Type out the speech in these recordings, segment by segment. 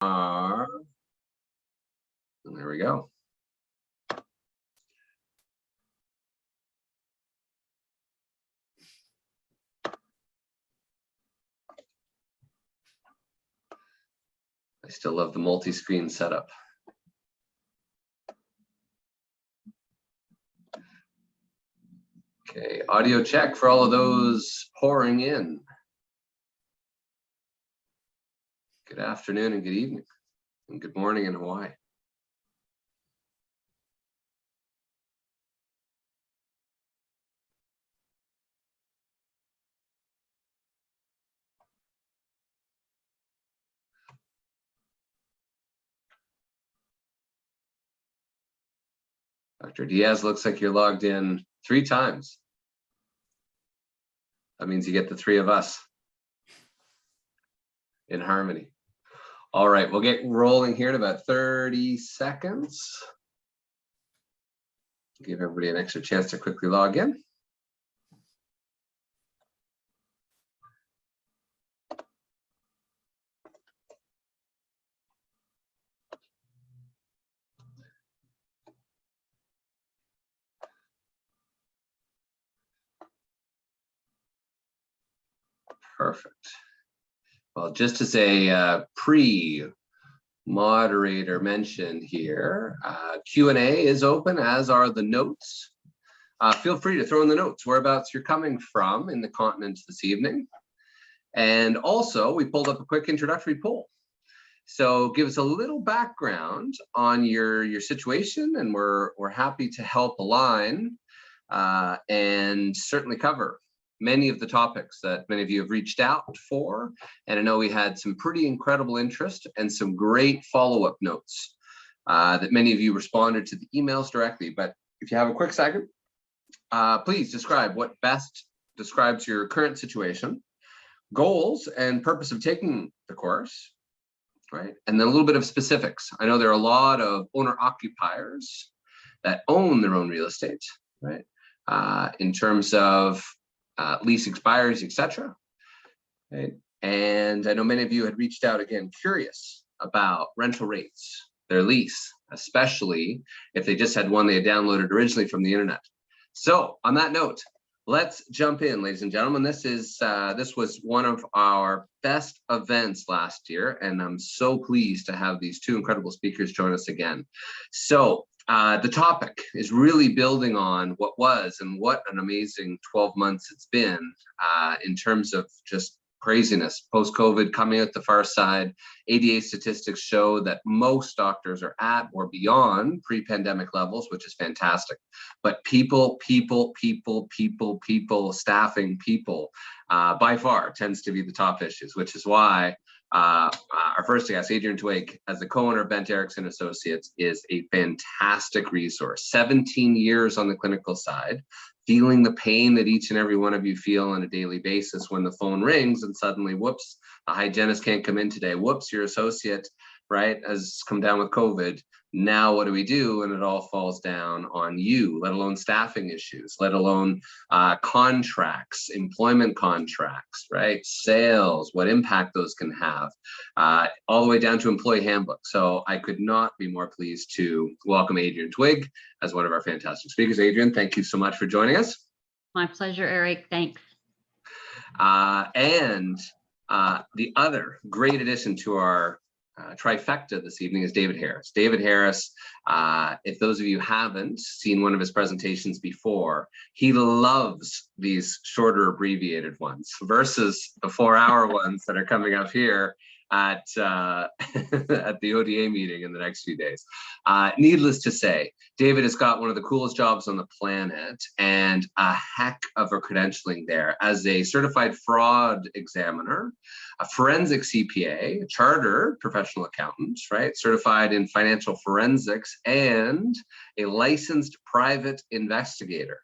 And there we go. I still love the multi-screen setup. Okay, audio check for all of those pouring in. Good afternoon and good evening, and good morning in Hawaii. Dr. Diaz, looks like you're logged in 3 times. That means you get the 3 of us in harmony. All right, we'll get rolling here in about 30 seconds. Give everybody an extra chance to quickly log in. Perfect. Well, just as a pre-moderator mentioned here, Q&A is open, as are the notes. Feel free to throw in the notes whereabouts you're coming from in the continent this evening. And also, we pulled up a quick introductory poll. So give us a little background on your situation, and we're happy to help align and certainly cover many of the topics that many of you have reached out for. And I know we had some pretty incredible interest and some great follow-up notes that many of you responded to the emails directly. But if you have a quick second, please describe what best describes your current situation, goals and purpose of taking the course, right? And then a little bit of specifics. I know there are a lot of owner-occupiers that own their own real estate, right? In terms of lease expires, etc. Right? And I know many of you had reached out again, curious about rental rates, their lease, especially if they just had one they had downloaded originally from the internet. So on that note, let's jump in, ladies and gentlemen. This was one of our best events last year, and I'm so pleased to have these 2 incredible speakers join us again. So the topic is really building on what was, and what an amazing 12 months it's been in terms of just craziness. Post-COVID, coming out the far side, ADA statistics show that most doctors are at or beyond pre-pandemic levels, which is fantastic. But people, staffing people, by far tends to be the top issues, which is why our first guest, Adrienne Twigg, as the co-owner of Bent Ericksen Associates, is a fantastic resource. 17 years on the clinical side, feeling the pain that each and every one of you feel on a daily basis when the phone rings and suddenly, whoops, a hygienist can't come in today. Whoops, your associate, right, has come down with COVID. Now what do we do? And it all falls down on you, let alone staffing issues, let alone contracts, employment contracts, right? Sales, what impact those can have, all the way down to employee handbook. So I could not be more pleased to welcome Adrienne Twigg as one of our fantastic speakers. Adrienne, thank you so much for joining us. My pleasure, Eric. Thanks. And the other great addition to our trifecta this evening is David Harris. David Harris, if those of you haven't seen one of his presentations before, he loves these shorter abbreviated ones versus the 4-hour ones that are coming up here at at the ODA meeting in the next few days. Needless to say, David has got one of the coolest jobs on the planet and a heck of a credentialing there as a certified fraud examiner, a forensic CPA, a chartered professional accountant, right? Certified in financial forensics, and a licensed private investigator.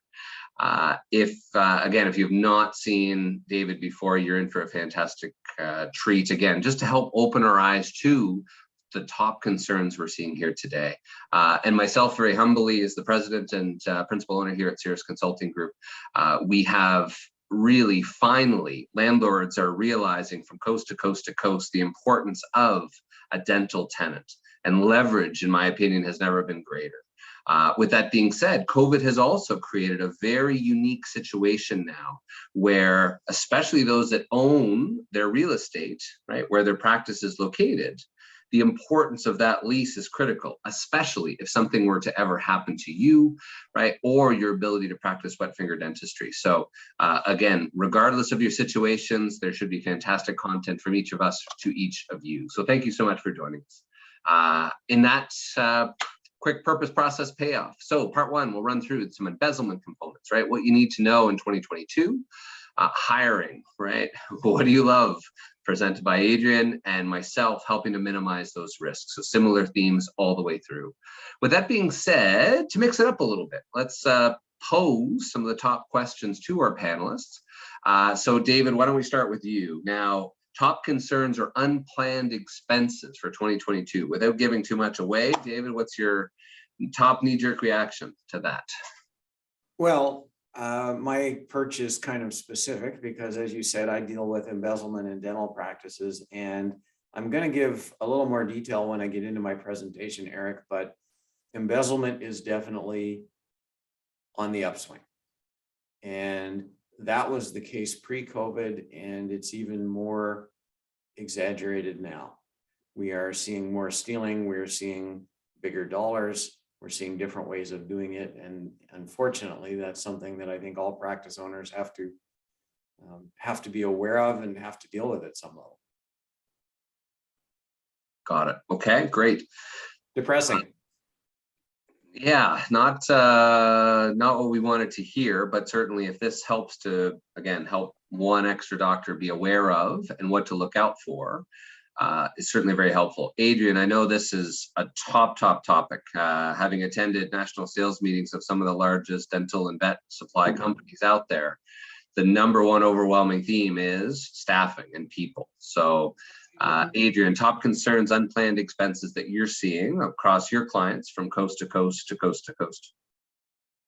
Again, if you've not seen David before, you're in for a fantastic treat, again, just to help open our eyes to the top concerns we're seeing here today. And myself, very humbly, as the president and principal owner here at Cirrus Consulting Group, we have really finally landlords are realizing from coast to coast to coast the importance of a dental tenant, and leverage, in my opinion, has never been greater. With that being said, COVID has also created a very unique situation now where, especially those that own their real estate, right, where their practice is located, the importance of that lease is critical, especially if something were to ever happen to you, right, or your ability to practice wet finger dentistry. So again, regardless of your situations, there should be fantastic content from each of us to each of you. So thank you so much for joining us. In that quick purpose process payoff. So part one, we'll run through some embezzlement components, right? What you need to know in 2022, hiring, right? What do you love? Presented by Adrienne and myself, helping to minimize those risks. So similar themes all the way through. With that being said, to mix it up a little bit, let's pose some of the top questions to our panelists. So David, why don't we start with you? Now, top concerns or unplanned expenses for 2022. Without giving too much away, David, what's your top knee-jerk reaction to that? Well, my approach is kind of specific because, as you said, I deal with embezzlement in dental practices, and I'm going to give a little more detail when I get into my presentation, Eric, but embezzlement is definitely on the upswing. And that was the case pre-COVID, and it's even more exaggerated now. We are seeing more stealing, we're seeing bigger dollars, we're seeing different ways of doing it, and unfortunately, that's something that I think all practice owners have to be aware of and have to deal with at some level. Got it. Okay, great. Depressing. Yeah, not what we wanted to hear, but certainly if this helps to, again, help one extra doctor be aware of and what to look out for, is certainly very helpful. Adrienne, I know this is a top topic, having attended national sales meetings of some of the largest dental and vet supply companies out there. The number one overwhelming theme is staffing and people. So Adrienne, top concerns, unplanned expenses that you're seeing across your clients from coast to coast to coast to coast.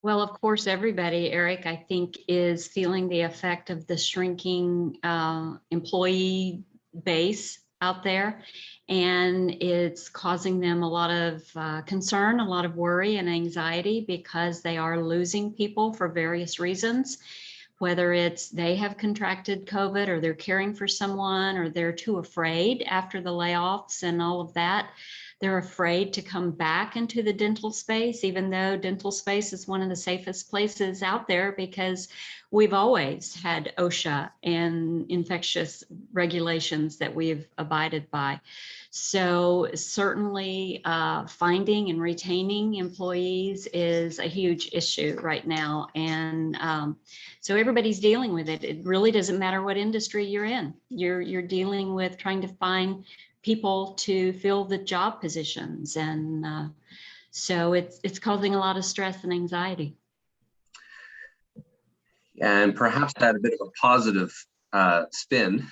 Well, of course, everybody, Eric, I think, is feeling the effect of the shrinking employee base out there. And it's causing them a lot of concern, a lot of worry and anxiety because they are losing people for various reasons. Whether it's they have contracted COVID or they're caring for someone or they're too afraid after the layoffs and all of that. They're afraid to come back into the dental space, even though dental space is one of the safest places out there because we've always had OSHA and infectious regulations that we've abided by. So certainly finding and retaining employees is a huge issue right now. And so everybody's dealing with it. It really doesn't matter what industry you're in. You're dealing with trying to find people to fill the job positions. And so it's causing a lot of stress and anxiety. And perhaps to add a bit of a positive spin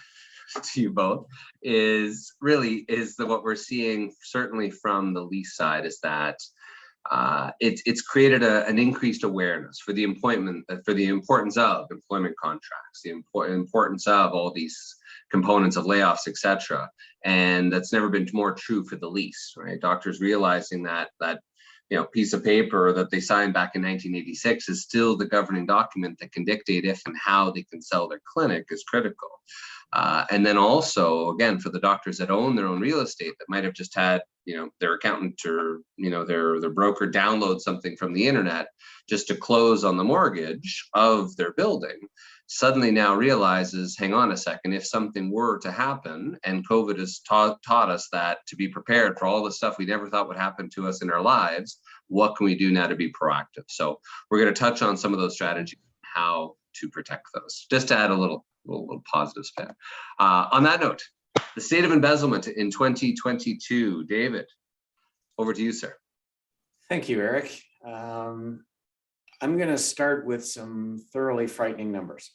to you both is what we're seeing certainly from the lease side is that it's created an increased awareness for the importance of employment contracts, the importance of all these components of layoffs, etc. And that's never been more true for the lease, right? Doctors realizing that piece of paper that they signed back in 1986 is still the governing document that can dictate if and how they can sell their clinic is critical. And then also, again, for the doctors that own their own real estate that might have just had, their accountant or, their broker download something from the internet just to close on the mortgage of their building, suddenly now realizes, hang on a second, if something were to happen, and COVID has taught us that to be prepared for all the stuff we never thought would happen to us in our lives, what can we do now to be proactive? So we're going to touch on some of those strategies, how to protect those, just to add a little positive spin. On that note, the state of embezzlement in 2022. David, over to you, sir. Thank you, Eric. I'm going to start with some thoroughly frightening numbers.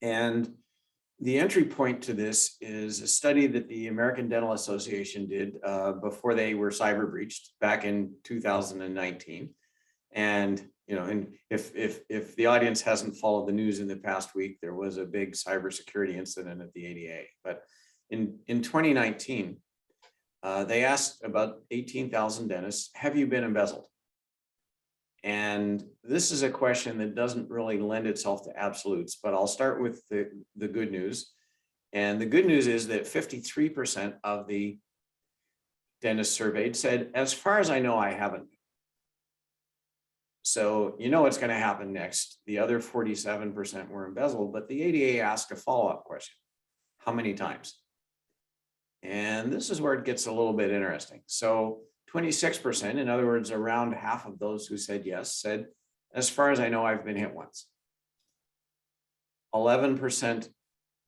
And the entry point to this is a study that the American Dental Association did before they were cyber breached back in 2019. And, and if the audience hasn't followed the news in the past week, there was a big cybersecurity incident at the ADA. But in 2019, they asked about 18,000 dentists, have you been embezzled? And this is a question that doesn't really lend itself to absolutes, but I'll start with the good news. And the good news is that 53% of the dentists surveyed said, as far as I know, I haven't. So you know what's going to happen next. The other 47% were embezzled, but the ADA asked a follow-up question. How many times? And this is where it gets a little bit interesting. So 26%, in other words, around half of those who said yes, said, as far as I know, I've been hit once. 11%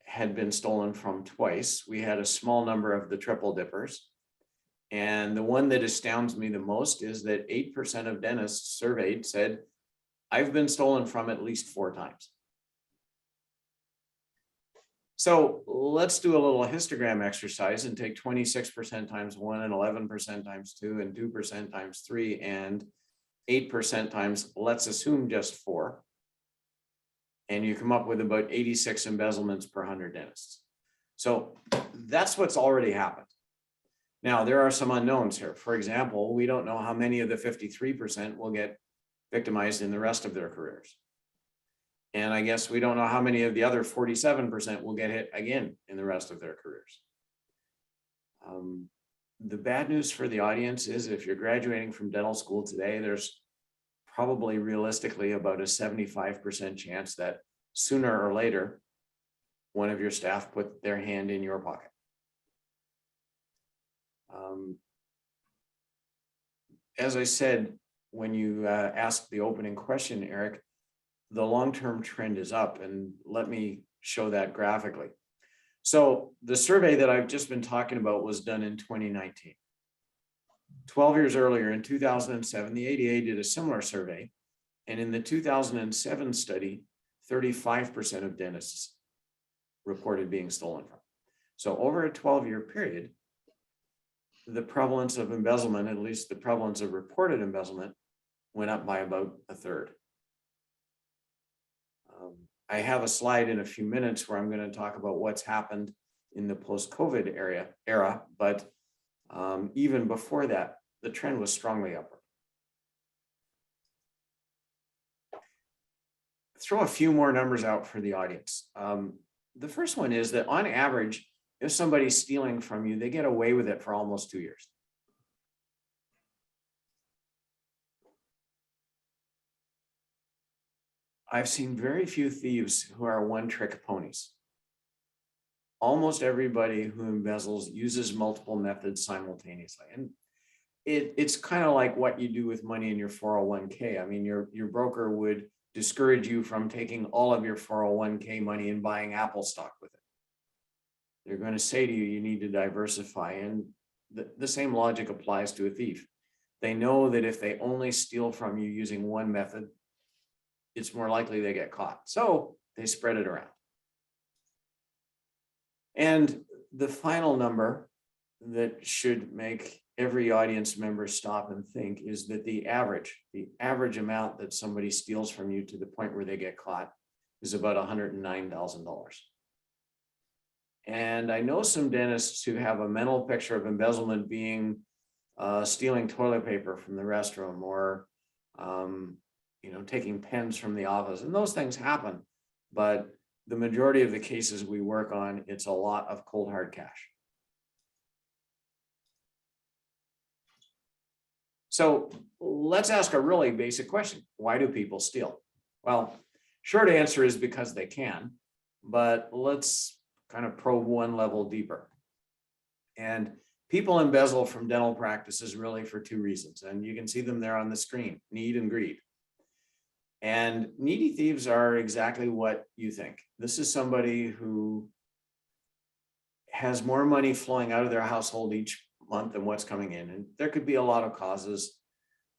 had been stolen from twice. We had a small number of the triple dippers. And the one that astounds me the most is that 8% of dentists surveyed said, I've been stolen from at least 4 times. So let's do a little histogram exercise and take 26% times 1 and 11% times 2 and 2% times 3 and 8% times, let's assume just 4. And you come up with about 86 embezzlements per 100 dentists. So that's what's already happened. Now, there are some unknowns here. For example, we don't know how many of the 53% will get victimized in the rest of their careers. And I guess we don't know how many of the other 47% will get hit again in the rest of their careers. The bad news for the audience is if you're graduating from dental school today, there's probably realistically about a 75% chance that sooner or later, one of your staff put their hand in your pocket. As I said, when you asked the opening question, Eric, the long-term trend is up, and let me show that graphically. So the survey that I've just been talking about was done in 2019. 12 years earlier, in 2007, the ADA did a similar survey, and in the 2007 study, 35% of dentists reported being stolen from. So over a 12-year period, the prevalence of embezzlement, at least the prevalence of reported embezzlement, went up by about a third. I have a slide in a few minutes where I'm going to talk about what's happened in the post-COVID era, but even before that, the trend was strongly upward. Throw a few more numbers out for the audience. The first one is that on average, if somebody's stealing from you, they get away with it for almost 2 years. I've seen very few thieves who are one-trick ponies. Almost everybody who embezzles uses multiple methods simultaneously. And it's kind of like what you do with money in your 401k. I mean, your broker would discourage you from taking all of your 401k money and buying Apple stock with it. They're going to say to you, you need to diversify. And the same logic applies to a thief. They know that if they only steal from you using one method, it's more likely they get caught. So they spread it around. And the final number that should make every audience member stop and think is that the average amount that somebody steals from you to the point where they get caught is about $109,000. And I know some dentists who have a mental picture of embezzlement being stealing toilet paper from the restroom or taking pens from the office, and those things happen. But the majority of the cases we work on, it's a lot of cold hard cash. So let's ask a really basic question. Why do people steal? Well, short answer is because they can, but let's kind of probe one level deeper. And people embezzle from dental practices really for 2 reasons. And you can see them there on the screen: need and greed. And needy thieves are exactly what you think. This is somebody who has more money flowing out of their household each month than what's coming in. And there could be a lot of causes.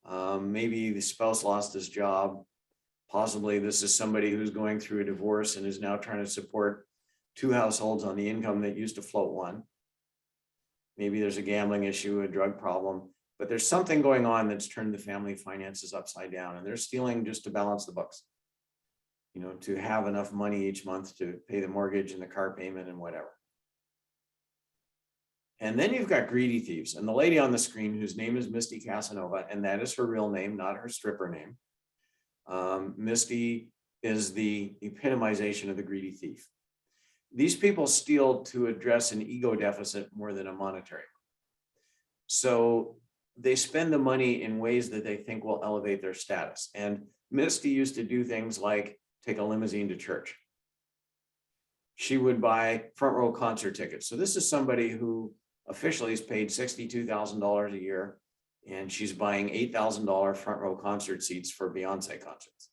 Maybe the spouse lost his job. Possibly this is somebody who's going through a divorce and is now trying to support 2 households on the income that used to float one. Maybe there's a gambling issue, a drug problem. but there's something going on that's turned the family finances upside down, and they're stealing just to balance the books. You know, to have enough money each month to pay the mortgage and the car payment and whatever. And then you've got greedy thieves, and the lady on the screen, whose name is Misty Casanova, and that is her real name, not her stripper name. Misty is the epitomization of the greedy thief. These people steal to address an ego deficit more than a monetary. So they spend the money in ways that they think will elevate their status. And Misty used to do things like take a limousine to church. She would buy front row concert tickets. So this is somebody who officially is paid $62,000 a year, and she's buying $8,000 front row concert seats for Beyonce concerts.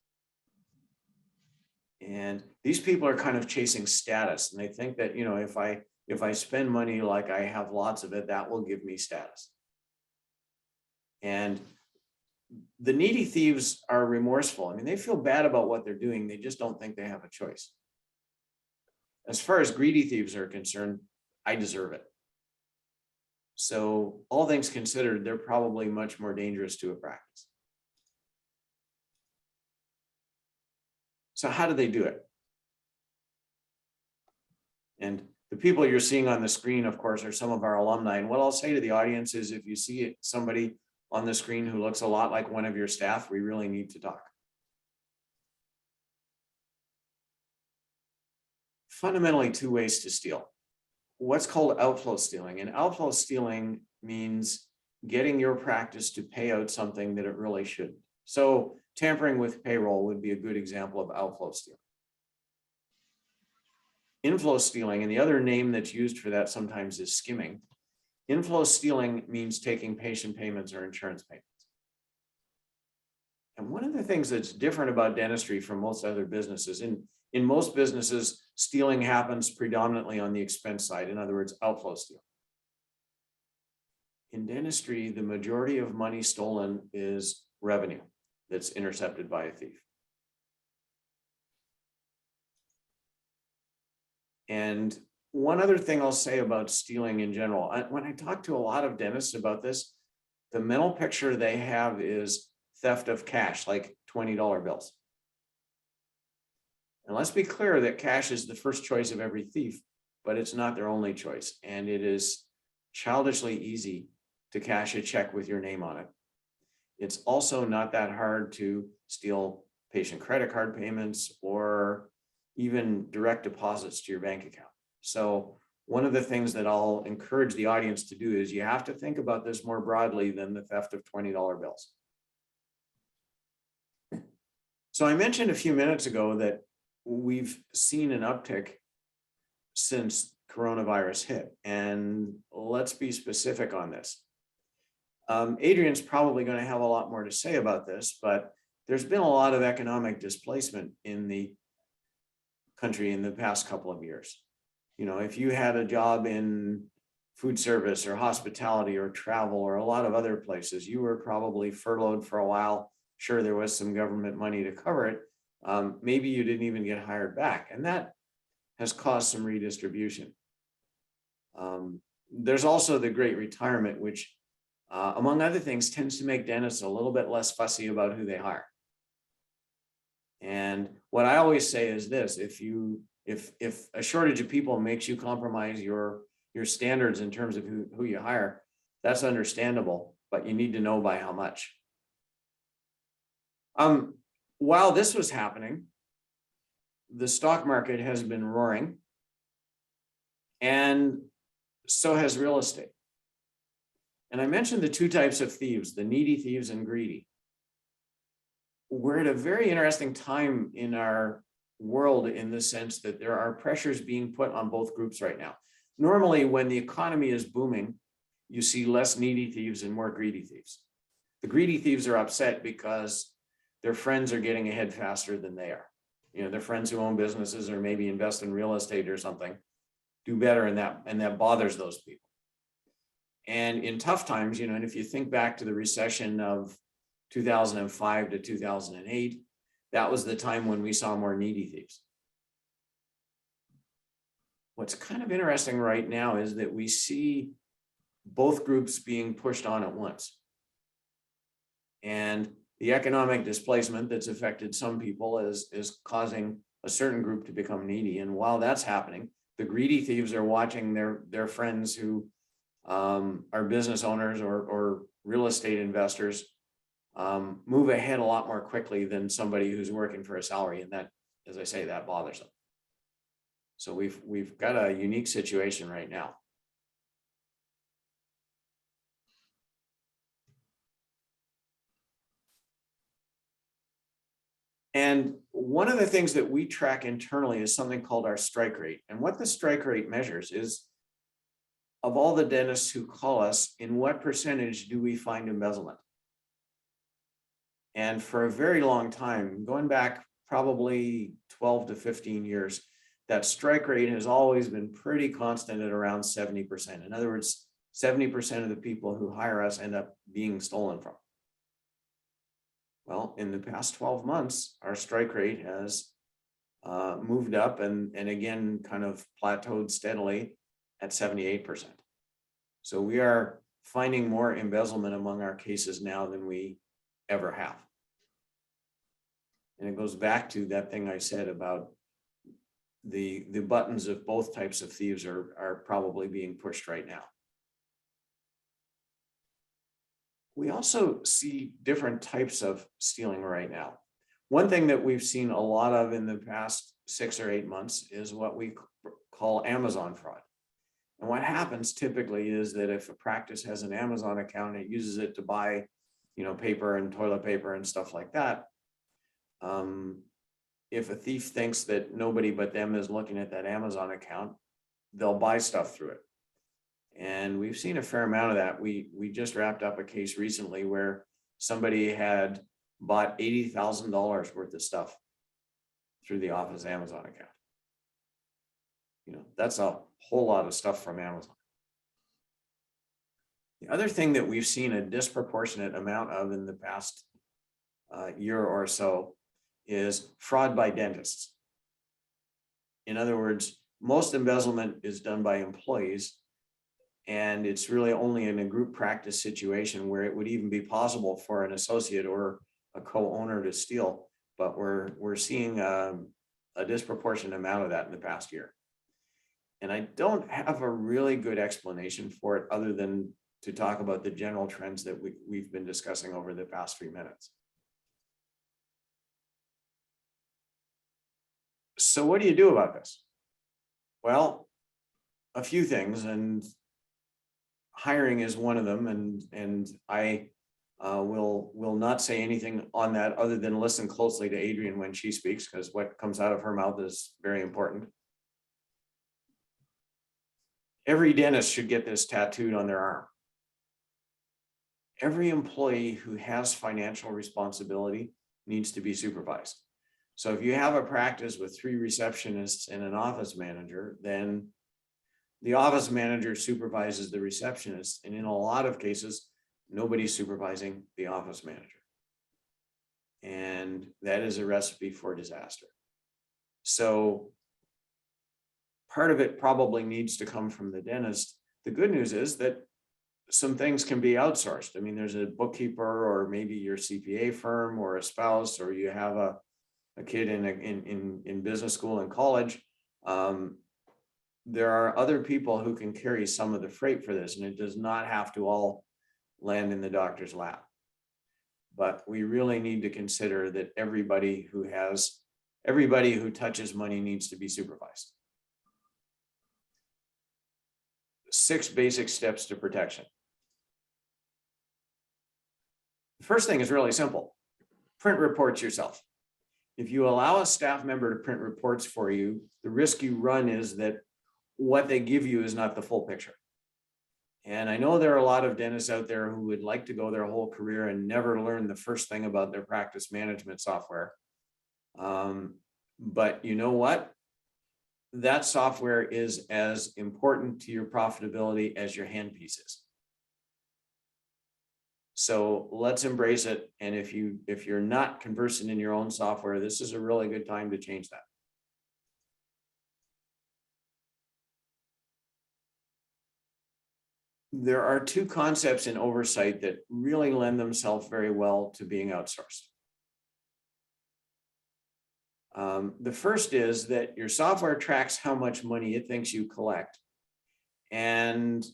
And these people are kind of chasing status, and they think that, you know, if I spend money like I have lots of it, that will give me status. And the needy thieves are remorseful. I mean, they feel bad about what they're doing. They just don't think they have a choice. As far as greedy thieves are concerned, I deserve it. So all things considered, they're probably much more dangerous to a practice. So how do they do it? And the people you're seeing on the screen, of course, are some of our alumni. And what I'll say to the audience is, if you see somebody on the screen who looks a lot like one of your staff, we really need to talk. Fundamentally, two ways to steal. What's called outflow stealing. And outflow stealing means getting your practice to pay out something that it really shouldn't. So tampering with payroll would be a good example of outflow stealing. Inflow stealing, and the other name that's used for that sometimes is skimming. Inflow stealing means taking patient payments or insurance payments. And one of the things that's different about dentistry from most other businesses, in most businesses, stealing happens predominantly on the expense side. In other words, outflow stealing. In dentistry, the majority of money stolen is revenue that's intercepted by a thief. And one other thing I'll say about stealing in general, when I talk to a lot of dentists about this, the mental picture they have is theft of cash, like $20 bills. And let's be clear that cash is the first choice of every thief, but it's not their only choice. And it is childishly easy to cash a check with your name on it. It's also not that hard to steal patient credit card payments or even direct deposits to your bank account. So one of the things that I'll encourage the audience to do is you have to think about this more broadly than the theft of $20 bills. So I mentioned a few minutes ago that we've seen an uptick since coronavirus hit, and let's be specific on this. Adrienne's probably going to have a lot more to say about this, but there's been a lot of economic displacement in the country in the past couple of years. You know, if you had a job in food service or hospitality or travel or a lot of other places, you were probably furloughed for a while. Sure, there was some government money to cover it. Maybe you didn't even get hired back, and that has caused some redistribution. There's also the Great Retirement, which among other things tends to make dentists a little bit less fussy about who they hire. And what I always say is this: if a shortage of people makes you compromise your standards in terms of who you hire, that's understandable, but you need to know by how much. While this was happening, the stock market has been roaring, and so has real estate. And I mentioned the two types of thieves, the needy thieves and greedy. We're at a very interesting time in our world in the sense that there are pressures being put on both groups right now. Normally, when the economy is booming, you see less needy thieves and more greedy thieves. The greedy thieves are upset because their friends are getting ahead faster than they are. You know, their friends who own businesses or maybe invest in real estate or something do better, and that bothers those people. And in tough times, you know, and if you think back to the recession of 2005 to 2008, that was the time when we saw more needy thieves. What's kind of interesting right now is that we see both groups being pushed on at once. And the economic displacement that's affected some people is causing a certain group to become needy. And while that's happening, the greedy thieves are watching their friends who are business owners or real estate investors move ahead a lot more quickly than somebody who's working for a salary. And that, as I say, that bothers them. So we've got a unique situation right now. And one of the things that we track internally is something called our strike rate. And what the strike rate measures is, of all the dentists who call us, in what percentage do we find embezzlement? And for a very long time, going back probably 12 to 15 years, that strike rate has always been pretty constant at around 70%. In other words, 70% of the people who hire us end up being stolen from. Well, in the past 12 months, our strike rate has moved up and again kind of plateaued steadily at 78%. So we are finding more embezzlement among our cases now than we ever have. And it goes back to that thing I said about the buttons of both types of thieves are probably being pushed right now. We also see different types of stealing right now. One thing that we've seen a lot of in the past 6 or 8 months is what we call Amazon fraud. And what happens typically is that if a practice has an Amazon account, it uses it to buy, paper and toilet paper and stuff like that. If a thief thinks that nobody but them is looking at that Amazon account, they'll buy stuff through it. And we've seen a fair amount of that. We just wrapped up a case recently where somebody had bought $80,000 worth of stuff through the office Amazon account. That's a whole lot of stuff from Amazon. The other thing that we've seen a disproportionate amount of in the past year or so is fraud by dentists. In other words, most embezzlement is done by employees, and it's really only in a group practice situation where it would even be possible for an associate or a co-owner to steal. But we're seeing a disproportionate amount of that in the past year. And I don't have a really good explanation for it other than to talk about the general trends that we've been discussing over the past 3 minutes. So what do you do about this? Well, a few things, and hiring is one of them. And I will not say anything on that other than listen closely to Adrienne when she speaks, because what comes out of her mouth is very important. Every dentist should get this tattooed on their arm. Every employee who has financial responsibility needs to be supervised. So if you have a practice with 3 receptionists and an office manager, then the office manager supervises the receptionist. And in a lot of cases, nobody's supervising the office manager. And that is a recipe for disaster. So part of it probably needs to come from the dentist. The good news is that some things can be outsourced. I mean, there's a bookkeeper, or maybe your CPA firm, or a spouse, or you have a kid in business school and college. There are other people who can carry some of the freight for this, and it does not have to all land in the doctor's lap. But we really need to consider that everybody who touches money needs to be supervised. 6 basic steps to protection. The first thing is really simple. Print reports yourself. If you allow a staff member to print reports for you, the risk you run is that what they give you is not the full picture. And I know there are a lot of dentists out there who would like to go their whole career and never learn the first thing about their practice management software. But you know what? That software is as important to your profitability as your handpieces. So let's embrace it. And if you're not conversant in your own software, this is a really good time to change that. there are two concepts in oversight that really lend themselves very well to being outsourced. The first is that your software tracks how much money it thinks you collect, and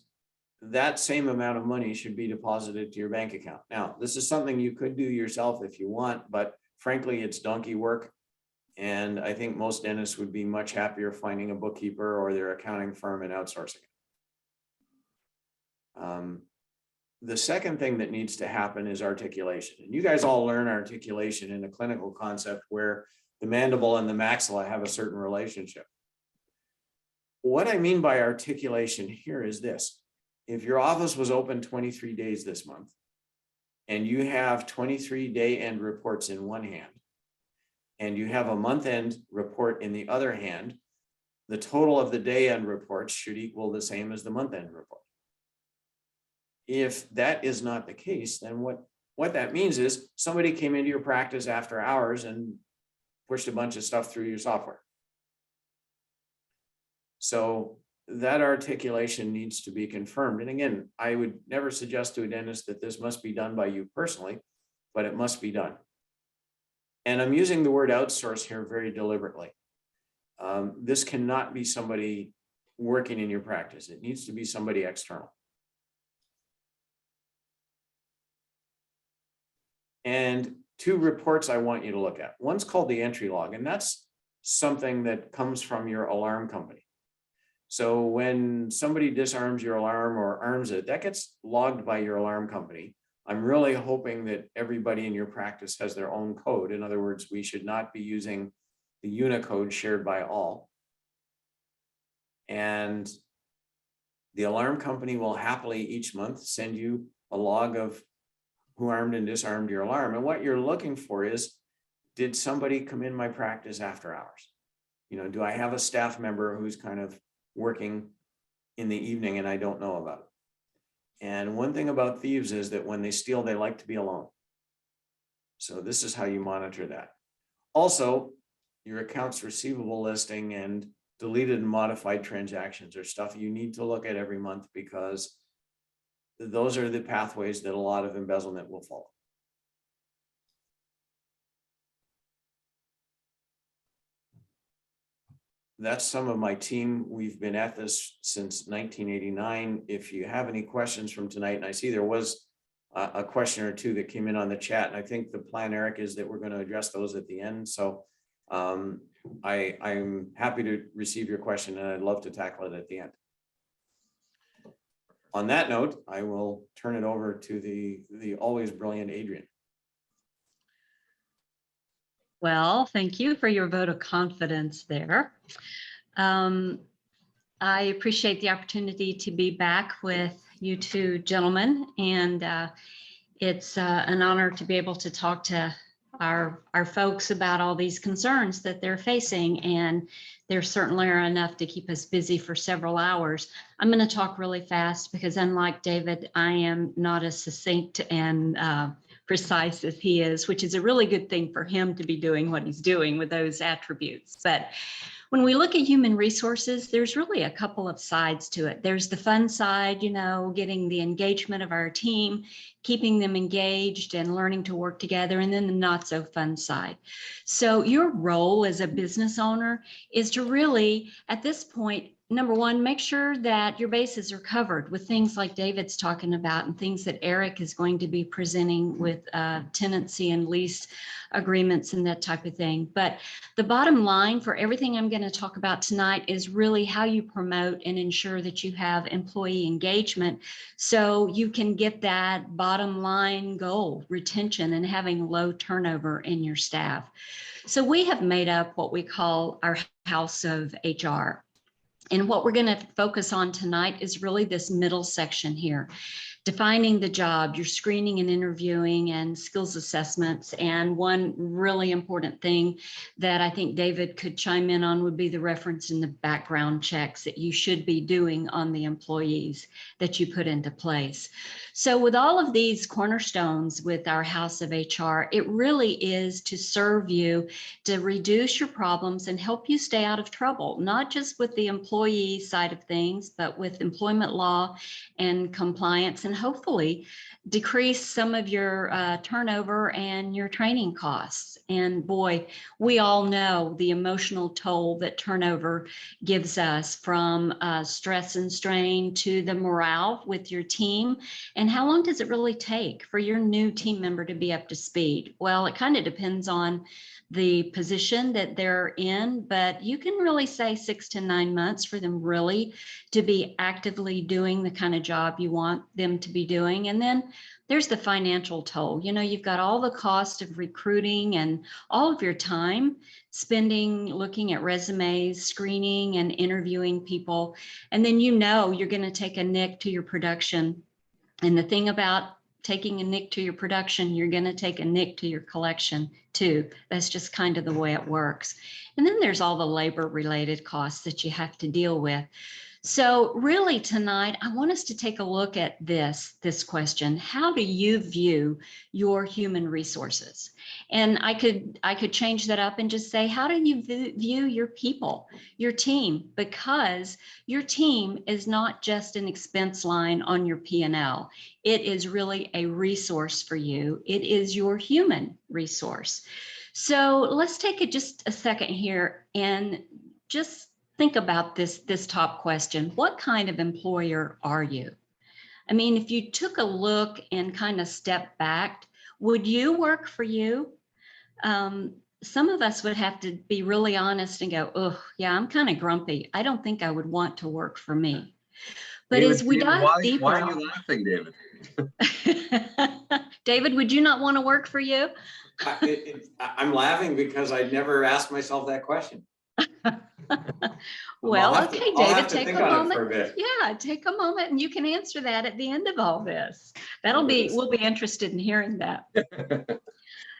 that same amount of money should be deposited to your bank account. Now, this is something you could do yourself if you want, but frankly, it's donkey work. And I think most dentists would be much happier finding a bookkeeper or their accounting firm and outsourcing it. The second thing that needs to happen is articulation. And you guys all learn articulation in a clinical concept where the mandible and the maxilla have a certain relationship. What I mean by articulation here is this. If your office was open 23 days this month, and you have 23 day end reports in one hand, and you have a month end report in the other hand, the total of the day end reports should equal the same as the month end report. If that is not the case, then what that means is somebody came into your practice after hours and pushed a bunch of stuff through your software. So that articulation needs to be confirmed. And again, I would never suggest to a dentist that this must be done by you personally, but it must be done. And I'm using the word outsource here very deliberately. This cannot be somebody working in your practice. It needs to be somebody external. And two reports I want you to look at. One's called the entry log, and that's something that comes from your alarm company. So when somebody disarms your alarm or arms it, that gets logged by your alarm company. I'm really hoping that everybody in your practice has their own code. In other words, we should not be using the Unicode shared by all. And the alarm company will happily each month send you a log of who armed and disarmed your alarm. And what you're looking for is, did somebody come in my practice after hours? You know, do I have a staff member who's kind of working in the evening and I don't know about it? And one thing about thieves is that when they steal, they like to be alone. So this is how you monitor that. Also, your accounts receivable listing and deleted and modified transactions are stuff you need to look at every month, because those are the pathways that a lot of embezzlement will follow. That's some of my team. We've been at this since 1989. If you have any questions from tonight, and I see there was a question or two that came in on the chat, and I think the plan, Eric, is that we're going to address those at the end. So I'm happy to receive your question, and I'd love to tackle it at the end. On that note, I will turn it over to the always brilliant Adrienne. Well, thank you for your vote of confidence there. I appreciate the opportunity to be back with you two gentlemen, and it's an honor to be able to talk to our folks about all these concerns that they're facing, and there certainly are enough to keep us busy for several hours. I'm going to talk really fast because, unlike David, I am not as succinct and precise as he is, which is a really good thing for him to be doing what he's doing with those attributes. But when we look at human resources, there's really a couple of sides to it. There's the fun side, you know, getting the engagement of our team, keeping them engaged and learning to work together, and then the not so fun side. So your role as a business owner is to really, at this point, number one, make sure that your bases are covered with things like David's talking about and things that Eric is going to be presenting with tenancy and lease agreements and that type of thing. But the bottom line for everything I'm going to talk about tonight is really how you promote and ensure that you have employee engagement so you can get that bottom line goal, retention, and having low turnover in your staff. So we have made up what we call our house of HR. And what we're going to focus on tonight is really this middle section here. defining the job, your screening and interviewing and skills assessments. And one really important thing that I think David could chime in on would be the reference in the background checks that you should be doing on the employees that you put into place. So with all of these cornerstones with our House of HR, it really is to serve you, to reduce your problems and help you stay out of trouble, not just with the employee side of things, but with employment law and compliance, and hopefully decrease some of your turnover and your training costs. And boy, we all know the emotional toll that turnover gives us, from stress and strain to the morale with your team. And how long does it really take for your new team member to be up to speed? Well, it kind of depends on the position that they're in, but you can really say 6 to 9 months for them really to be actively doing the kind of job you want them to be doing. And then there's the financial toll. You know, you've got all the cost of recruiting and all of your time spending looking at resumes, screening and interviewing people. And then you know you're going to take a nick to your production. And the thing about taking a nick to your production, you're going to take a nick to your collection too. That's just kind of the way it works. And then there's all the labor related costs that you have to deal with. So really tonight, I want us to take a look at this question. How do you view your human resources? And I could change that up and just say, how do you view your people, your team? Because your team is not just an expense line on your P&L. It is really a resource for you. It is your human resource. So let's take just a second here and just think about this top question. What kind of employer are you? I mean, if you took a look and kind of stepped back, would you work for you? Some of us would have to be really honest and go, oh, yeah, I'm kind of grumpy. I don't think I would want to work for me. But David, as we dive deeper, why are you laughing, David? David, would you not want to work for you? I'm laughing because I never asked myself that question. Well, okay, David, take a moment. Yeah, take a moment and you can answer that at the end of all this. We'll be interested in hearing that.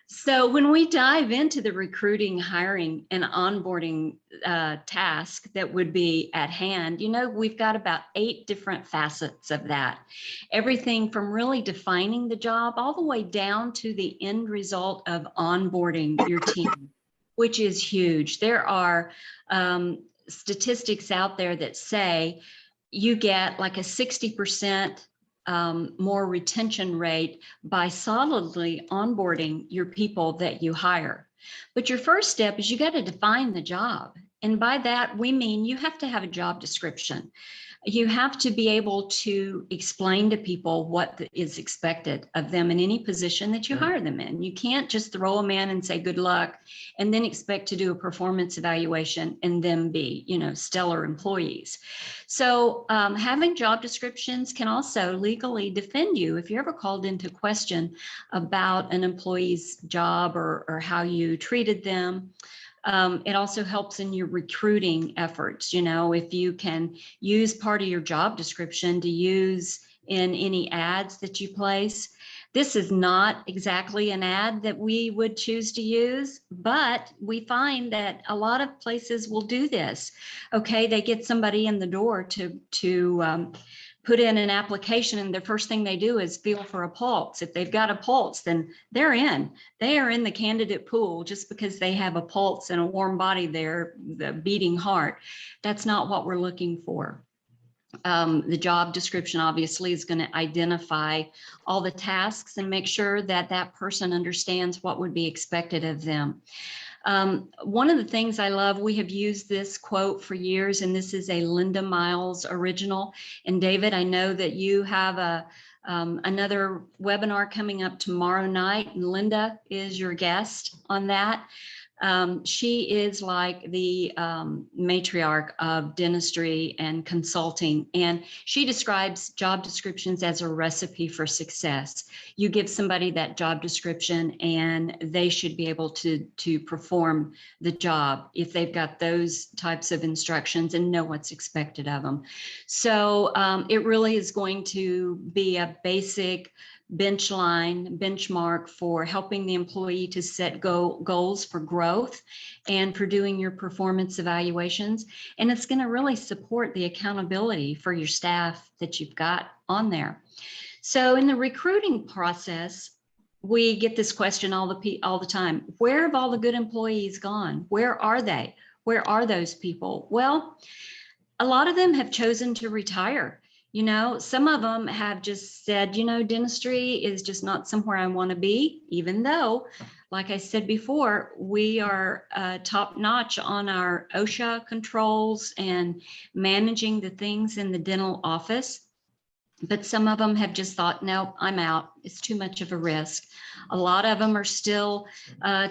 So when we dive into the recruiting, hiring, and onboarding task that would be at hand, you know, we've got about 8 different facets of that. Everything from really defining the job all the way down to the end result of onboarding your team, which is huge. There are statistics out there that say you get like a 60% more retention rate by solidly onboarding your people that you hire. But your first step is you got to define the job. And by that, we mean you have to have a job description. You have to be able to explain to people what is expected of them in any position that you hire them in. You can't just throw them in and say, good luck, and then expect to do a performance evaluation and them be, you know, stellar employees. So having job descriptions can also legally defend you if you're ever called into question about an employee's job or how you treated them. It also helps in your recruiting efforts. You know, if you can use part of your job description to use in any ads that you place. This is not exactly an ad that we would choose to use, but we find that a lot of places will do this. Okay, they get somebody in the door to put in an application, and the first thing they do is feel for a pulse. If they've got a pulse, then they're in. They are in the candidate pool just because they have a pulse and a warm body there, the beating heart. That's not what we're looking for. The job description obviously is going to identify all the tasks and make sure that that person understands what would be expected of them. One of the things I love, we have used this quote for years, and this is a Linda Miles original. And David, I know that you have another webinar coming up tomorrow night, and Linda is your guest on that. She is like the matriarch of dentistry and consulting, and she describes job descriptions as a recipe for success. You give somebody that job description and they should be able to perform the job if they've got those types of instructions and know what's expected of them. So it really is going to be a basic benchmark for helping the employee to set goals for growth and for doing your performance evaluations. And it's going to really support the accountability for your staff that you've got on there. So in the recruiting process, we get this question all the time. Where have all the good employees gone? Where are they? Where are those people? Well, a lot of them have chosen to retire. You know, some of them have just said, you know, dentistry is just not somewhere I want to be, even though, like I said before, we are top notch on our OSHA controls and managing the things in the dental office. But some of them have just thought, no, I'm out. It's too much of a risk. A lot of them are still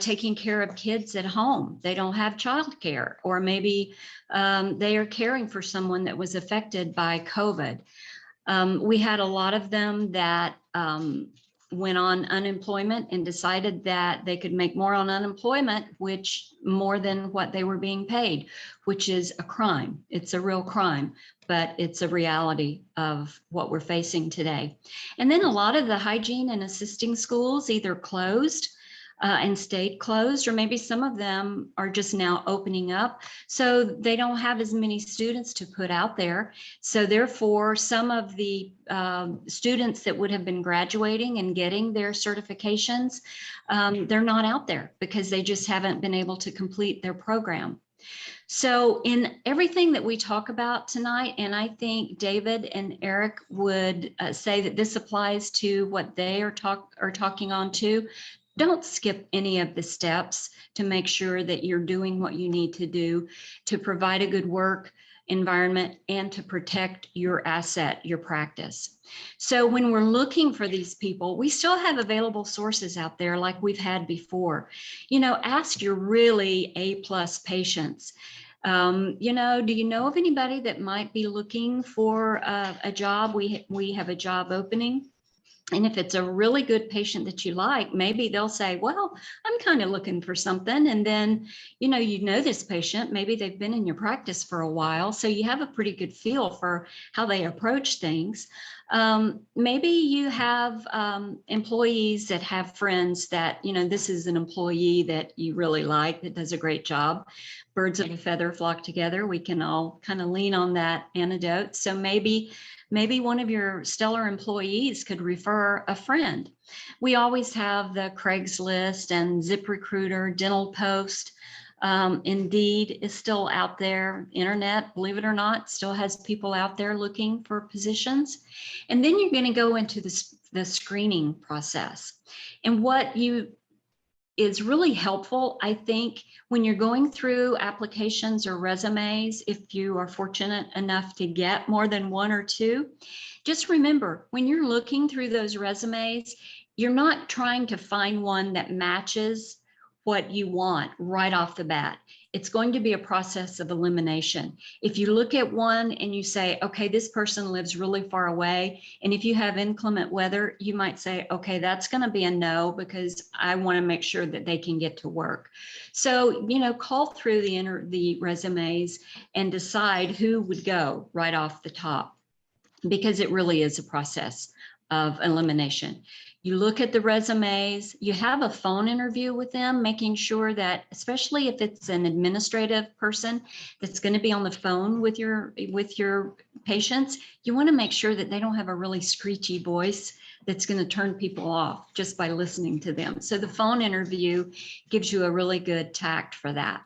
taking care of kids at home. They don't have childcare, or maybe they are caring for someone that was affected by COVID. We had a lot of them that went on unemployment and decided that they could make more on unemployment, which more than what they were being paid, which is a crime. It's a real crime, but it's a reality of what we're facing today. And then a lot of the hygiene and assisting schools either closed and stayed closed, or maybe some of them are just now opening up. So they don't have as many students to put out there. So therefore, some of the students that would have been graduating and getting their certifications, they're not out there because they just haven't been able to complete their program. So in everything that we talk about tonight, and I think David and Eric would say that this applies to what they are talking on too. Don't skip any of the steps to make sure that you're doing what you need to do to provide a good work environment and to protect your asset, your practice. So when we're looking for these people, we still have available sources out there like we've had before. You know, ask your really A+ patients. You know, do you know of anybody that might be looking for a job? We have a job opening. And if it's a really good patient that you like, maybe they'll say, well, I'm kind of looking for something. And then, you know this patient, maybe they've been in your practice for a while. So you have a pretty good feel for how they approach things. Maybe you have employees that have friends that, you know, this is an employee that you really like, that does a great job. Birds of a feather flock together. We can all kind of lean on that antidote. So maybe one of your stellar employees could refer a friend. We always have the Craigslist and ZipRecruiter, Dental Post. Indeed is still out there. Internet, believe it or not, still has people out there looking for positions. And then you're going to go into the screening process. And what is really helpful, I think, when you're going through applications or resumes, if you are fortunate enough to get more than one or two, just remember, when you're looking through those resumes, you're not trying to find one that matches what you want right off the bat. It's going to be a process of elimination. If you look at one and you say, okay, this person lives really far away, and if you have inclement weather, you might say, okay, that's going to be a no because I want to make sure that they can get to work. So, you know, call through the resumes and decide who would go right off the top, because it really is a process of elimination. You look at the resumes, you have a phone interview with them, making sure that, especially if it's an administrative person that's going to be on the phone with your patients, you want to make sure that they don't have a really screechy voice that's going to turn people off just by listening to them. So the phone interview gives you a really good tact for that.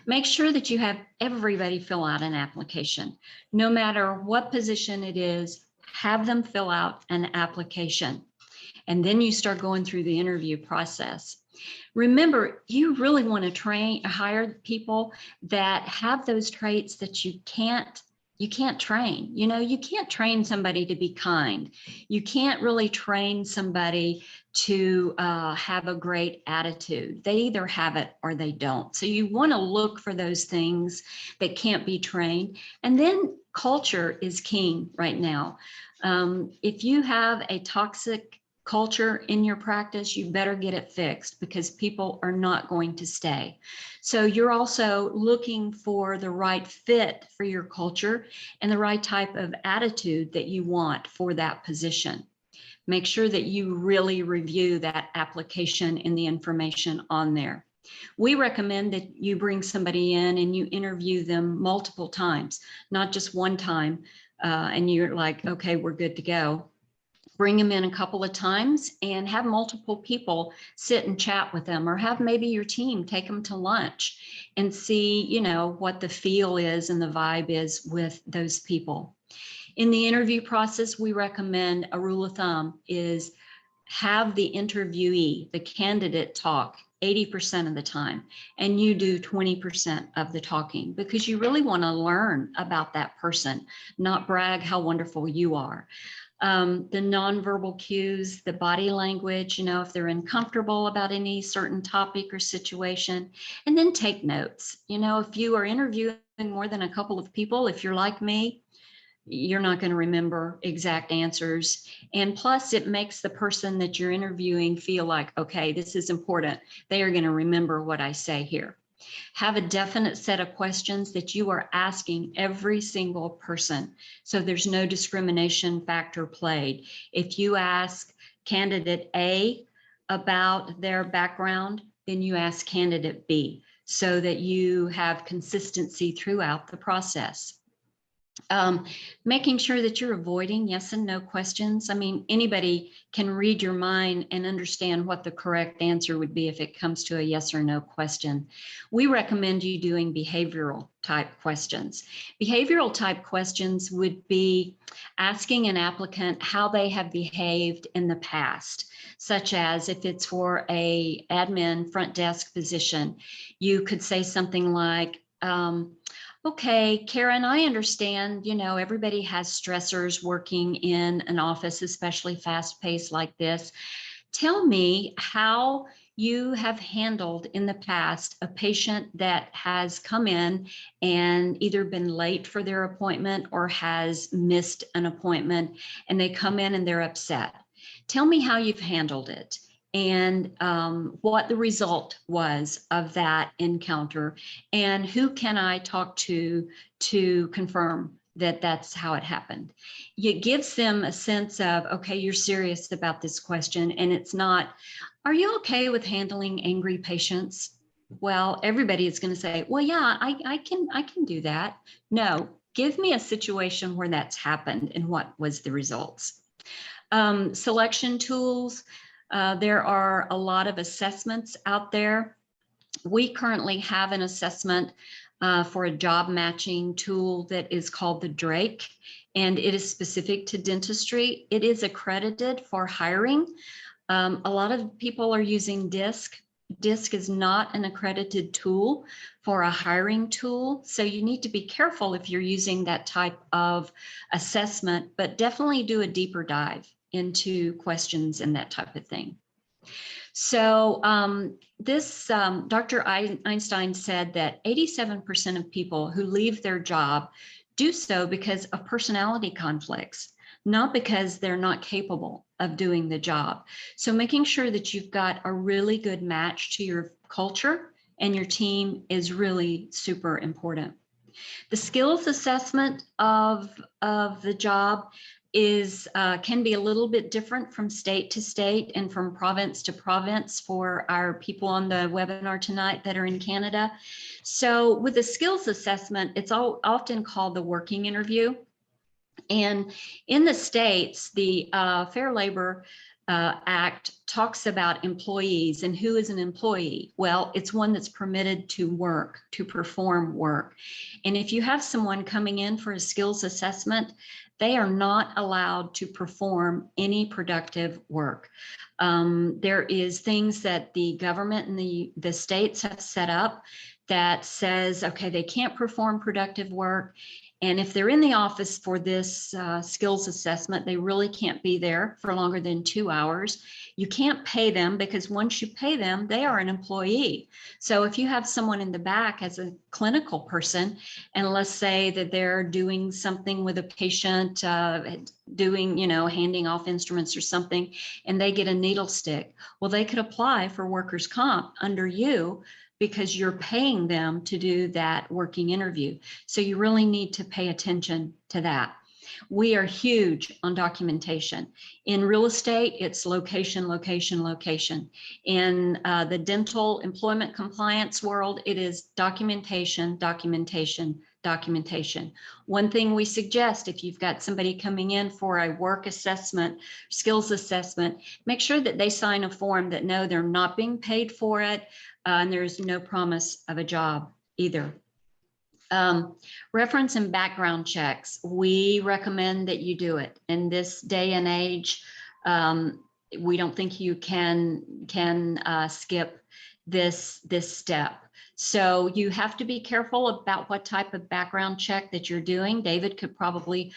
Make sure that you have everybody fill out an application. No matter what position it is, have them fill out an application. And then you start going through the interview process. Remember, you really want to hire people that have those traits that you can't you can't train. You know, you can't train somebody to be kind. You can't really train somebody to have a great attitude. They either have it or they don't. So you want to look for those things that can't be trained. And then culture is king right now. If you have a toxic culture in your practice, you better get it fixed, because people are not going to stay. So you're also looking for the right fit for your culture and the right type of attitude that you want for that position. Make sure that you really review that application and the information on there. We recommend that you bring somebody in and you interview them multiple times, not just one time, and you're like, okay, we're good to go. Bring them in a couple of times and have multiple people sit and chat with them, or have maybe your team take them to lunch and see, you know, what the feel is and the vibe is with those people. In the interview process, we recommend a rule of thumb is have the interviewee, the candidate, talk 80% of the time, and you do 20% of the talking, because you really want to learn about that person, not brag how wonderful you are. The nonverbal cues, the body language, you know, if they're uncomfortable about any certain topic or situation, and then take notes. You know, if you are interviewing more than a couple of people, if you're like me, you're not going to remember exact answers. And plus, it makes the person that you're interviewing feel like, okay, this is important. They are going to remember what I say here. Have a definite set of questions that you are asking every single person, so there's no discrimination factor played. If you ask candidate A about their background, then you ask candidate B, so that you have consistency throughout the process. Making sure that you're avoiding yes and no questions. I mean, anybody can read your mind and understand what the correct answer would be if it comes to a yes or no question. We recommend you doing behavioral type questions. Behavioral type questions would be asking an applicant how they have behaved in the past, such as if it's for a admin front desk position, you could say something like, okay, Karen, I understand, you know, everybody has stressors working in an office, especially fast-paced like this. Tell me how you have handled in the past a patient that has come in and either been late for their appointment or has missed an appointment, and they come in and they're upset. Tell me how you've handled it, and what the result was of that encounter, and who can I talk to confirm that that's how it happened. It gives them a sense of, okay, you're serious about this question, and it's not, are you okay with handling angry patients? Well, everybody is going to say, well, yeah, I can do that. No, give me a situation where that's happened and what was the results. Selection tools. There are a lot of assessments out there. We currently have an assessment for a job matching tool that is called the Drake, and it is specific to dentistry. It is accredited for hiring. A lot of people are using DISC. DISC is not an accredited tool for a hiring tool, so you need to be careful if you're using that type of assessment, but definitely do a deeper dive into questions and that type of thing. So Dr. Einstein said that 87% of people who leave their job do so because of personality conflicts, not because they're not capable of doing the job. So making sure that you've got a really good match to your culture and your team is really super important. The skills assessment of the job is can be a little bit different from state to state and from province to province for our people on the webinar tonight that are in Canada. So with the skills assessment, it's often called the working interview. And in the States, the Fair Labor Act talks about employees and who is an employee. Well, it's one that's permitted to work, to perform work. And if you have someone coming in for a skills assessment, they are not allowed to perform any productive work. There is things that the government and the states have set up that says, okay, they can't perform productive work. And if they're in the office for this skills assessment, they really can't be there for longer than 2 hours. You can't pay them, because once you pay them, they are an employee. So if you have someone in the back as a clinical person, and let's say that they're doing something with a patient, handing off instruments or something, and they get a needle stick, well, they could apply for workers' comp under you, because you're paying them to do that working interview. So you really need to pay attention to that. We are huge on documentation. In real estate, it's location, location, location. In the dental employment compliance world, it is documentation, documentation, documentation. One thing we suggest, if you've got somebody coming in for a work assessment, skills assessment, make sure that they sign a form that no, they're not being paid for it, and there's no promise of a job either. Reference and background checks. We recommend that you do it. In this day and age, we don't think you can skip this step. So you have to be careful about what type of background check that you're doing. David could probably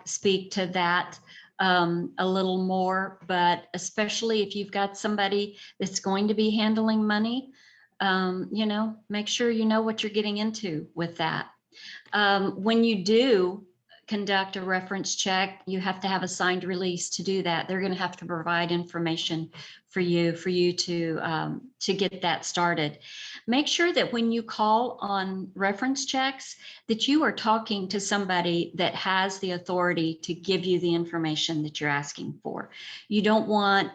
speak to that a little more, but especially if you've got somebody that's going to be handling money, make sure you know what you're getting into with that. When you do conduct a reference check, you have to have a signed release to do that. They're going to have to provide information for you to get that started. Make sure that when you call on reference checks, that you are talking to somebody that has the authority to give you the information that you're asking for. You don't want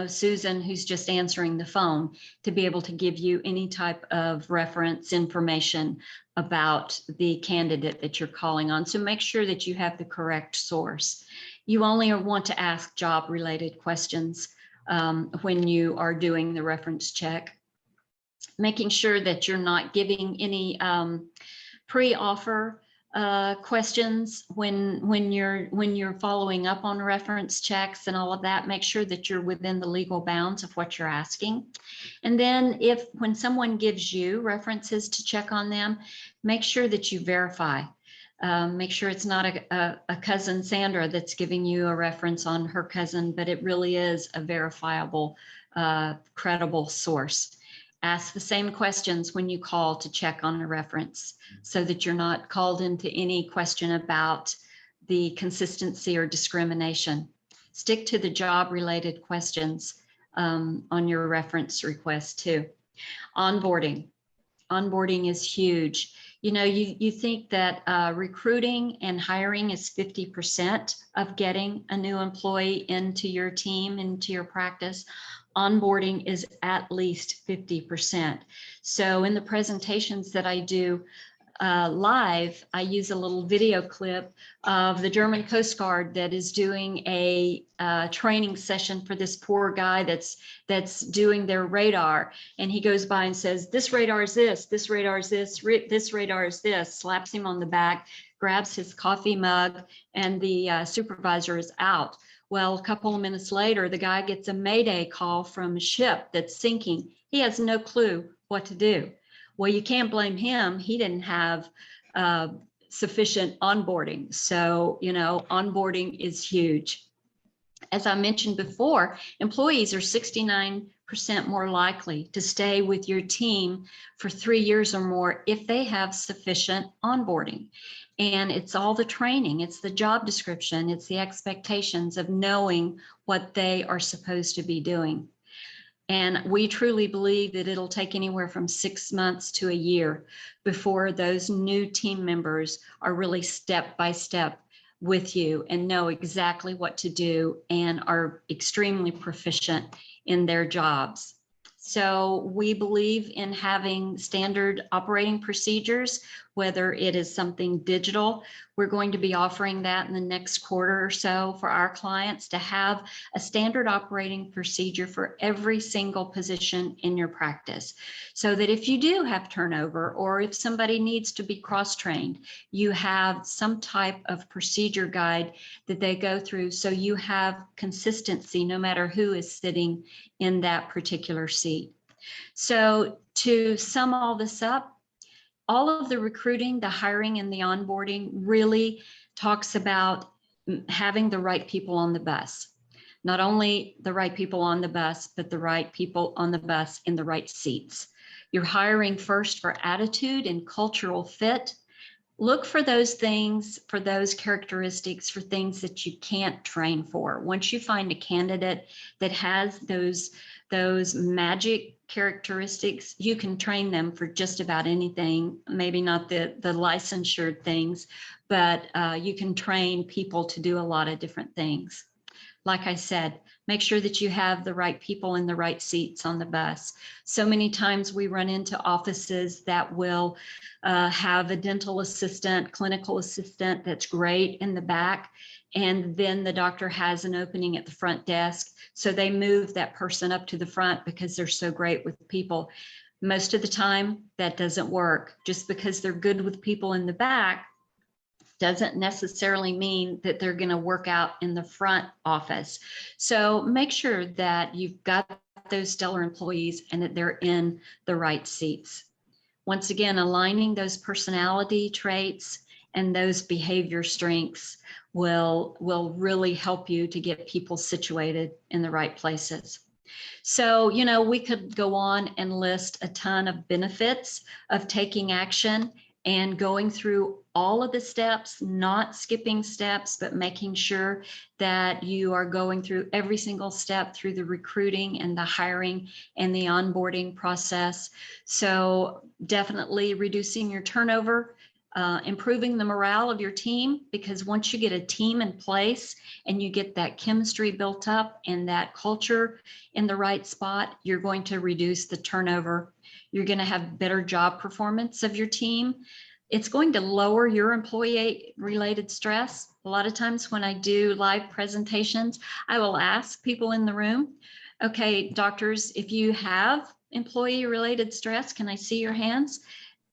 Susan, who's just answering the phone, to be able to give you any type of reference information about the candidate that you're calling on. So make sure that you have the correct source. You only want to ask job-related questions when you are doing the reference check. Making sure that you're not giving any pre-offer questions when you're following up on reference checks and all of that. Make sure that you're within the legal bounds of what you're asking. And then when someone gives you references to check on them, make sure that you verify. Make sure it's not a cousin Sandra that's giving you a reference on her cousin, but it really is a verifiable, credible source. Ask the same questions when you call to check on a reference, so that you're not called into any question about the consistency or discrimination. Stick to the job-related questions on your reference request too. Onboarding. Onboarding is huge. You think that recruiting and hiring is 50% of getting a new employee into your team, into your practice. Onboarding is at least 50%. So in the presentations that I do live, I use a little video clip of the German Coast Guard that is doing a training session for this poor guy that's doing their radar. And he goes by and says, this radar is this, this radar is this, this radar is this, slaps him on the back, grabs his coffee mug, and the supervisor is out. Well, a couple of minutes later, the guy gets a mayday call from a ship that's sinking. He has no clue what to do. Well, you can't blame him. He didn't have sufficient onboarding. So, onboarding is huge. As I mentioned before, employees are 69% more likely to stay with your team for 3 years or more if they have sufficient onboarding. And it's all the training, it's the job description, it's the expectations of knowing what they are supposed to be doing. And we truly believe that it'll take anywhere from 6 months to a year before those new team members are really step by step with you and know exactly what to do and are extremely proficient in their jobs. So we believe in having standard operating procedures, whether it is something digital. We're going to be offering that in the next quarter or so for our clients to have a standard operating procedure for every single position in your practice, so that if you do have turnover or if somebody needs to be cross-trained, you have some type of procedure guide that they go through, so you have consistency no matter who is sitting in that particular seat. So to sum all this up, all of the recruiting, the hiring, and the onboarding really talks about having the right people on the bus. Not only the right people on the bus, but the right people on the bus in the right seats. You're hiring first for attitude and cultural fit. Look for those things, for those characteristics, for things that you can't train for. Once you find a candidate that has those magic characteristics, you can train them for just about anything. Maybe not the licensure things, but you can train people to do a lot of different things. Like I said, make sure that you have the right people in the right seats on the bus. So many times we run into offices that will have a dental assistant, clinical assistant that's great in the back, and then the doctor has an opening at the front desk. So they move that person up to the front because they're so great with people. Most of the time, that doesn't work. Just because they're good with people in the back doesn't necessarily mean that they're going to work out in the front office. So make sure that you've got those stellar employees and that they're in the right seats. Once again, aligning those personality traits and those behavior strengths will really help you to get people situated in the right places. So, you know, we could go on and list a ton of benefits of taking action and going through all of the steps, not skipping steps, but making sure that you are going through every single step through the recruiting and the hiring and the onboarding process. So definitely reducing your turnover, improving the morale of your team, because once you get a team in place and you get that chemistry built up and that culture in the right spot, you're going to reduce the turnover. You're going to have better job performance of your team. It's going to lower your employee related stress. A lot of times when I do live presentations, I will ask people in the room, okay, doctors, if you have employee related stress, can I see your hands?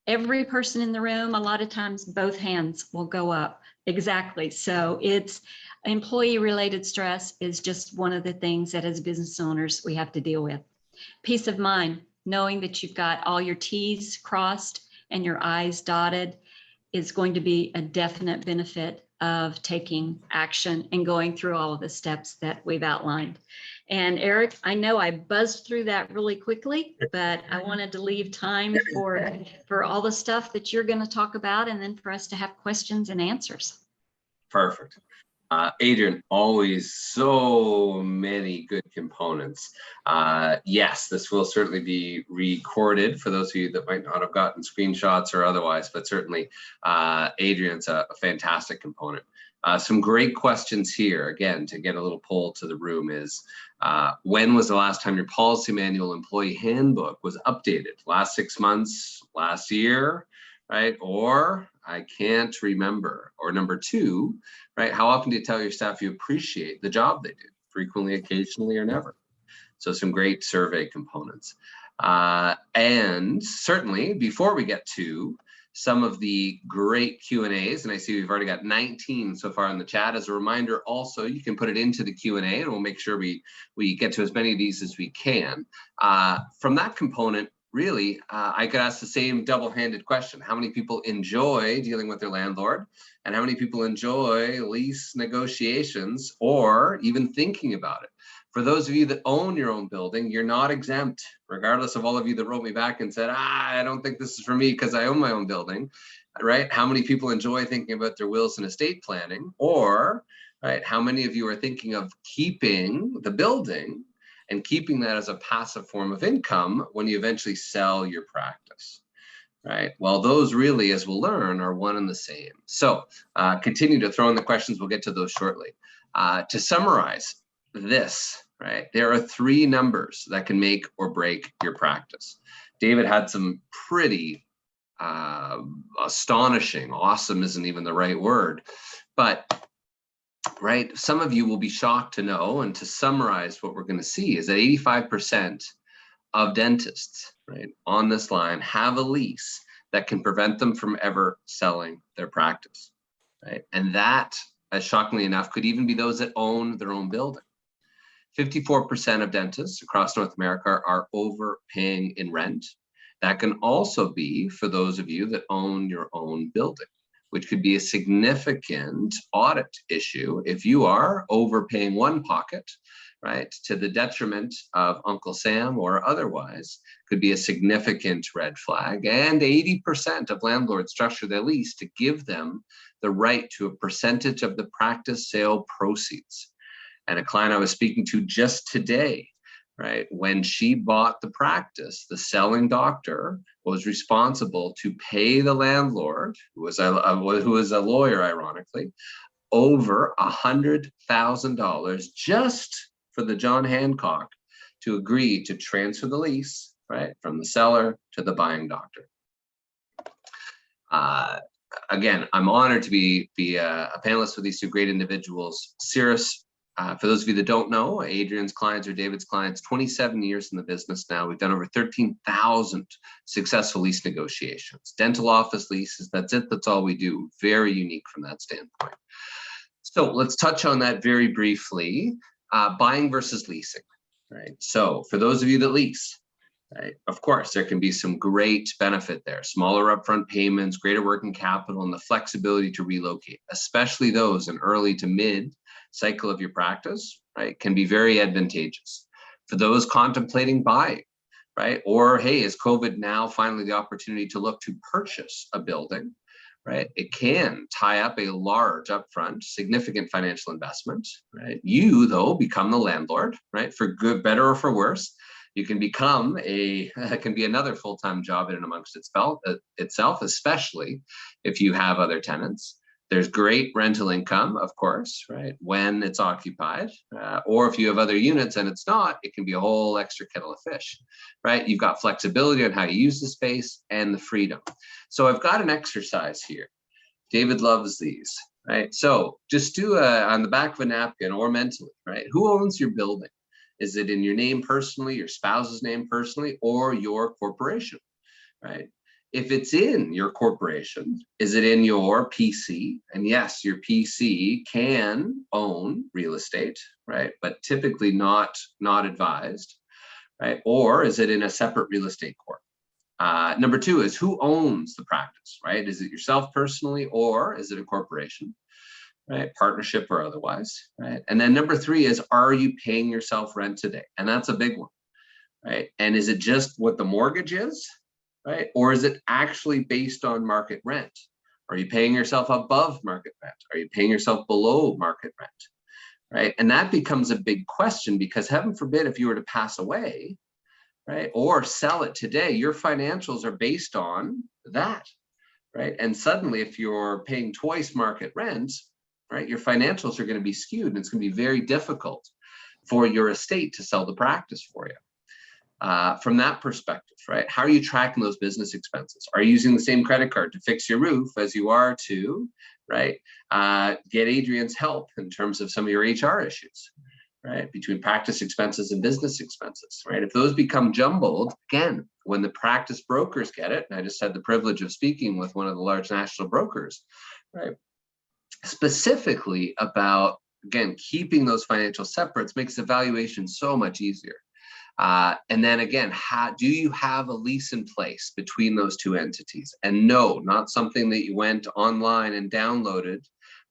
Every person in the room, a lot of times both hands will go up. Exactly. So it's employee related stress is just one of the things that as business owners, we have to deal with. Peace of mind, knowing that you've got all your T's crossed and your I's dotted is going to be a definite benefit of taking action and going through all of the steps that we've outlined. And Eric, I know I buzzed through that really quickly, but I wanted to leave time for all the stuff that you're going to talk about and then for us to have questions and answers. Perfect. Adrienne, always so many good components. Yes, this will certainly be recorded for those of you that might not have gotten screenshots or otherwise, but certainly Adrienne's a fantastic component. Some great questions here, again, to get a little poll to the room is, when was the last time your policy manual employee handbook was updated? Last 6 months, last year, right? Or I can't remember. Or number 2, right? How often do you tell your staff you appreciate the job they do? Frequently, occasionally, or never? So some great survey components. And certainly, before we get to some of the great Q&As, and I see we've already got 19 so far in the chat. As a reminder, also, you can put it into the Q&A and we'll make sure we get to as many of these as we can. From that component, really, I could ask the same double-handed question. How many people enjoy dealing with their landlord? And how many people enjoy lease negotiations or even thinking about it? For those of you that own your own building, you're not exempt, regardless of all of you that wrote me back and said, I don't think this is for me because I own my own building, right? How many people enjoy thinking about their wills and estate planning? Or, right, how many of you are thinking of keeping the building and keeping that as a passive form of income when you eventually sell your practice, right? Well, those really, as we'll learn, are one and the same. So continue to throw in the questions. We'll get to those shortly. To summarize this, right, there are 3 numbers that can make or break your practice. David had some pretty astonishing, awesome isn't even the right word, but right, some of you will be shocked to know, and to summarize what we're going to see is that 85% of dentists, right, on this line have a lease that can prevent them from ever selling their practice, right? And that, as shockingly enough, could even be those that own their own building. 54% of dentists across North America are overpaying in rent, That can also be for those of you that own your own building, which could be a significant audit issue if you are overpaying one pocket, right, to the detriment of Uncle Sam or otherwise, could be a significant red flag. And 80% of landlords structure their lease to give them the right to a percentage of the practice sale proceeds. And a client I was speaking to just today, right, when she bought the practice, the selling doctor was responsible to pay the landlord, who was a lawyer, ironically, over $100,000 just for the John Hancock to agree to transfer the lease, right, from the seller to the buying doctor. Again, I'm honored to be a panelist with these two great individuals. Cirrus, for those of you that don't know, Adrienne's clients or David's clients, 27 years in the business now. We've done over 13,000 successful lease negotiations. Dental office leases, that's it, that's all we do. Very unique from that standpoint. So let's touch on that very briefly. Buying versus leasing, right? So for those of you that lease, right, of course, there can be some great benefit there. Smaller upfront payments, greater working capital, and the flexibility to relocate, especially those in early to mid cycle of your practice, right, can be very advantageous. For those contemplating buying, right, or hey, is COVID now finally the opportunity to look to purchase a building, right? It can tie up a large upfront, significant financial investment, right? You, though, become the landlord, right? For good, better, or for worse. You can become it can be another full-time job in and amongst itself, especially if you have other tenants. There's great rental income, of course, right, when it's occupied, or if you have other units and it's not, it can be a whole extra kettle of fish, right? You've got flexibility on how you use the space and the freedom. So I've got an exercise here. David loves these, right? So just do on the back of a napkin or mentally, right? Who owns your building? Is it in your name personally, your spouse's name personally, or your corporation, right? If it's in your corporation, is it in your PC? And yes, your PC can own real estate, right? But typically not advised, right? Or is it in a separate real estate corp? Number two is who owns the practice, right? Is it yourself personally, or is it a corporation, right? Partnership or otherwise, right? And then number three is, are you paying yourself rent today? And that's a big one, right? And is it just what the mortgage is, right? Or is it actually based on market rent? Are you paying yourself above market rent? Are you paying yourself below market rent, right? And that becomes a big question, because heaven forbid if you were to pass away, right, or sell it today, your financials are based on that, right? And suddenly if you're paying twice market rent, right, your financials are going to be skewed, and it's going to be very difficult for your estate to sell the practice for you. From that perspective, right, how are you tracking those business expenses? Are you using the same credit card to fix your roof as you are to, right, get Adrienne's help in terms of some of your HR issues, right, between practice expenses and business expenses, right? If those become jumbled, again, when the practice brokers get it, and I just had the privilege of speaking with one of the large national brokers, right, specifically about, again, keeping those financial separates makes the valuation so much easier. And then again, do you have a lease in place between those two entities? And no, not something that you went online and downloaded,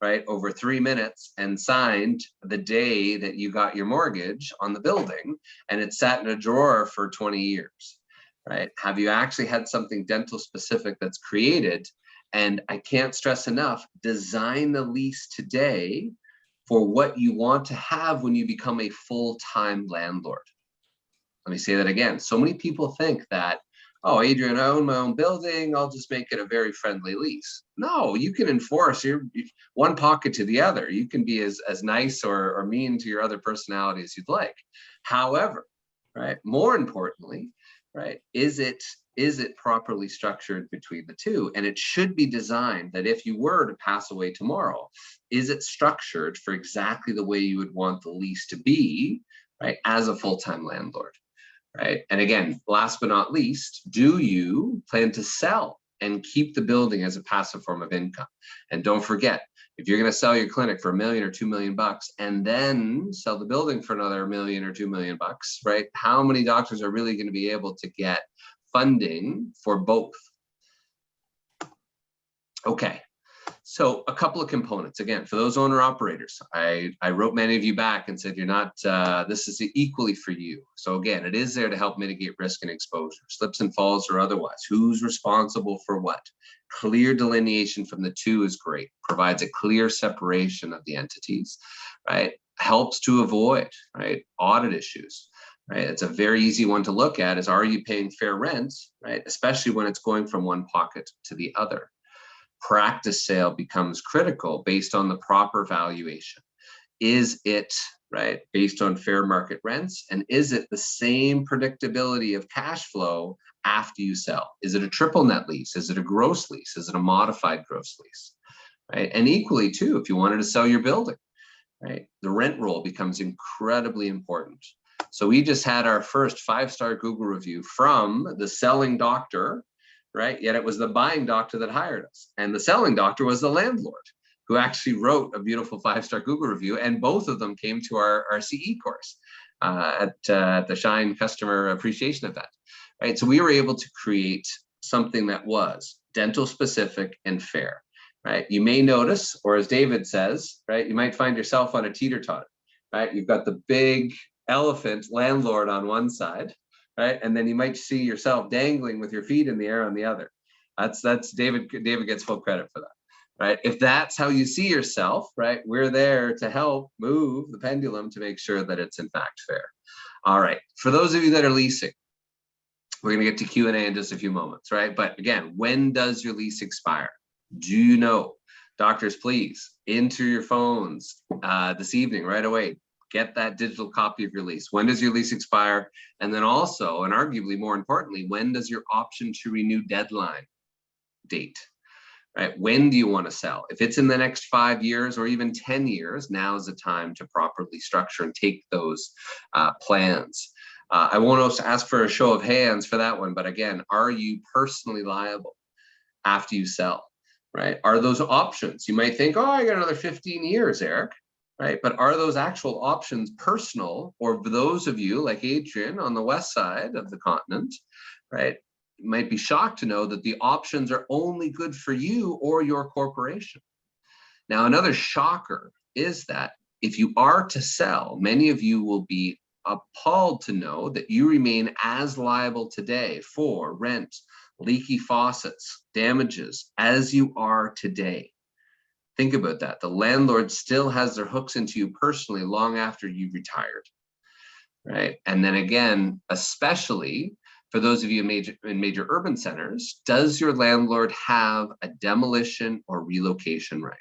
right, over 3 minutes and signed the day that you got your mortgage on the building, and it sat in a drawer for 20 years, right? Have you actually had something dental specific that's created? And I can't stress enough, design the lease today for what you want to have when you become a full-time landlord. Let me say that again. So many people think that, oh, Adrienne, I own my own building, I'll just make it a very friendly lease. No, you can enforce your one pocket to the other. You can be as nice or mean to your other personality as you'd like. However, right, more importantly, right, is it properly structured between the two? And it should be designed that if you were to pass away tomorrow, is it structured for exactly the way you would want the lease to be, right, as a full-time landlord? Right. And again, last but not least, do you plan to sell and keep the building as a passive form of income? And don't forget, if you're going to sell your clinic for $1 million or $2 million and then sell the building for another $1 million or $2 million, right? How many doctors are really going to be able to get funding for both. Okay, so a couple of components. Again, for those owner operators, I wrote many of you back and said you're not, this is equally for you. So again, it is there to help mitigate risk and exposure, slips and falls or otherwise. Who's responsible for what? Clear delineation from the two is great, provides a clear separation of the entities, right? Helps to avoid, right, audit issues, right? It's a very easy one to look at is, are you paying fair rent, right? Especially when it's going from one pocket to the other. Practice sale becomes critical based on the proper valuation. Is it, right, based on fair market rents? And is it the same predictability of cash flow after you sell? Is it a triple net lease? Is it a gross lease? Is it a modified gross lease? Right? And equally too, if you wanted to sell your building, right, the rent roll becomes incredibly important. So we just had our first 5-star Google review from the selling doctor, right? Yet it was the buying doctor that hired us. And the selling doctor was the landlord who actually wrote a beautiful 5-star Google review. And both of them came to our CE course at the Shine Customer Appreciation event, right? So we were able to create something that was dental specific and fair, right? You may notice, or as David says, right, you might find yourself on a teeter-totter, right? You've got the big elephant landlord on one side, right? And then you might see yourself dangling with your feet in the air on the other. That's David gets full credit for that, right? If that's how you see yourself, right, we're there to help move the pendulum to make sure that it's in fact fair. All right, for those of you that are leasing, we're gonna get to Q&A in just a few moments, right? But again, when does your lease expire? Do you know? Doctors, please, into your phones this evening, right away. Get that digital copy of your lease. When does your lease expire? And then also, and arguably more importantly, when does your option to renew deadline date, right? When do you want to sell? If it's in the next 5 years or even 10 years, now is the time to properly structure and take those plans. I won't also ask for a show of hands for that one, but again, are you personally liable after you sell, right? Are those options? You might think, oh, I got another 15 years, Eric. Right, but are those actual options personal, or for those of you like Adrienne on the west side of the continent, right, you might be shocked to know that the options are only good for you or your corporation. Now, another shocker is that if you are to sell, many of you will be appalled to know that you remain as liable today for rent, leaky faucets, damages as you are today. Think about that. The landlord still has their hooks into you personally long after you've retired, right? And then again, especially for those of you in major urban centers, does your landlord have a demolition or relocation right?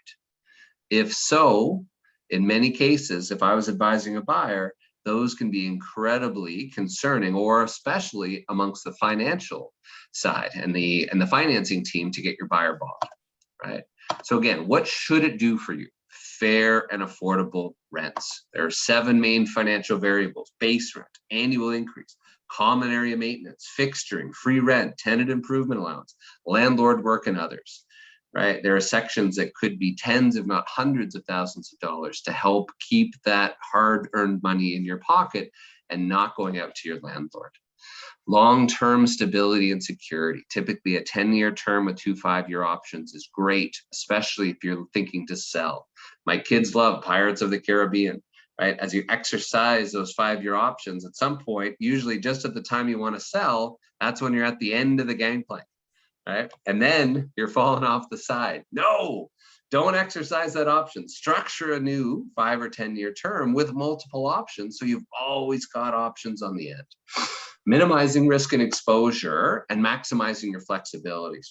If so, in many cases, if I was advising a buyer, those can be incredibly concerning, or especially amongst the financial side and the financing team to get your buyer bought, right? So again, what should it do for you? Fair and affordable rents. There are 7 main financial variables: base rent, annual increase, common area maintenance, fixturing, free rent, tenant improvement allowance, landlord work, and others, right? There are sections that could be tens, if not hundreds of thousands of dollars to help keep that hard-earned money in your pocket and not going out to your landlord. Long-term stability and security. Typically a 10-year term with 2 5-year options is great, especially if you're thinking to sell. My kids love Pirates of the Caribbean, right? As you exercise those 5-year options, at some point, usually just at the time you want to sell, that's when you're at the end of the gangplank, right? And then you're falling off the side. No, don't exercise that option. Structure a new 5 or 10-year term with multiple options, so you've always got options on the end. Minimizing risk and exposure and maximizing your flexibilities.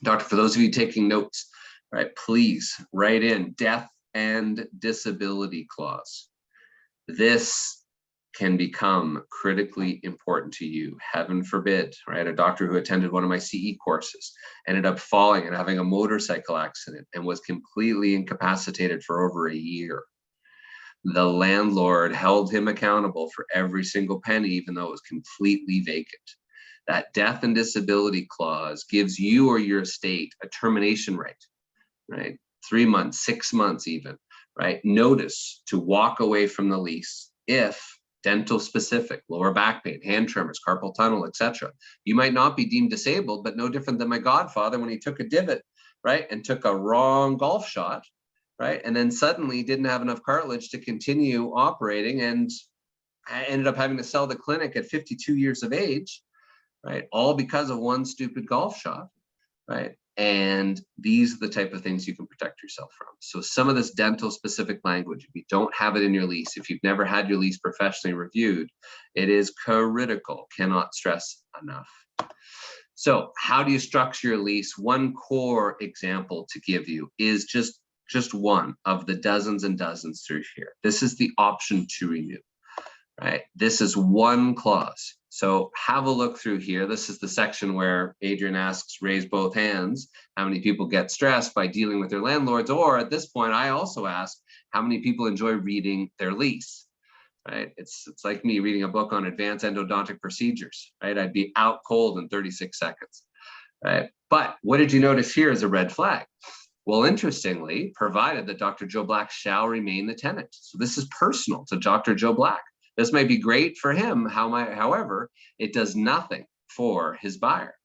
Doctor, for those of you taking notes, right, please write in death and disability clause. This can become critically important to you. Heaven forbid, right? A doctor who attended one of my CE courses ended up falling and having a motorcycle accident and was completely incapacitated for over a year. The landlord held him accountable for every single penny, even though it was completely vacant. That death and disability clause gives you or your estate a termination right, right? 3 months, 6 months even, right? Notice to walk away from the lease if dental specific, lower back pain, hand tremors, carpal tunnel, etc. You might not be deemed disabled, but no different than my godfather when he took a divot, right, and took a wrong golf shot, right, and then suddenly didn't have enough cartilage to continue operating, and I ended up having to sell the clinic at 52 years of age, right, all because of one stupid golf shot, right? And these are the type of things you can protect yourself from. So some of this dental specific language, if you don't have it in your lease, if you've never had your lease professionally reviewed, it is critical, cannot stress enough. So how do you structure your lease? One core example to give you is just one of the dozens and dozens through here. This is the option to renew, right? This is one clause. So have a look through here. This is the section where Adrienne asks, raise both hands, how many people get stressed by dealing with their landlords? Or at this point, I also ask, how many people enjoy reading their lease, right? It's like me reading a book on advanced endodontic procedures, right? I'd be out cold in 36 seconds, right? But what did you notice here is a red flag? Well, interestingly, provided that Dr. Joe Black shall remain the tenant. So this is personal to Dr. Joe Black. This might be great for him, however, it does nothing for his buyer,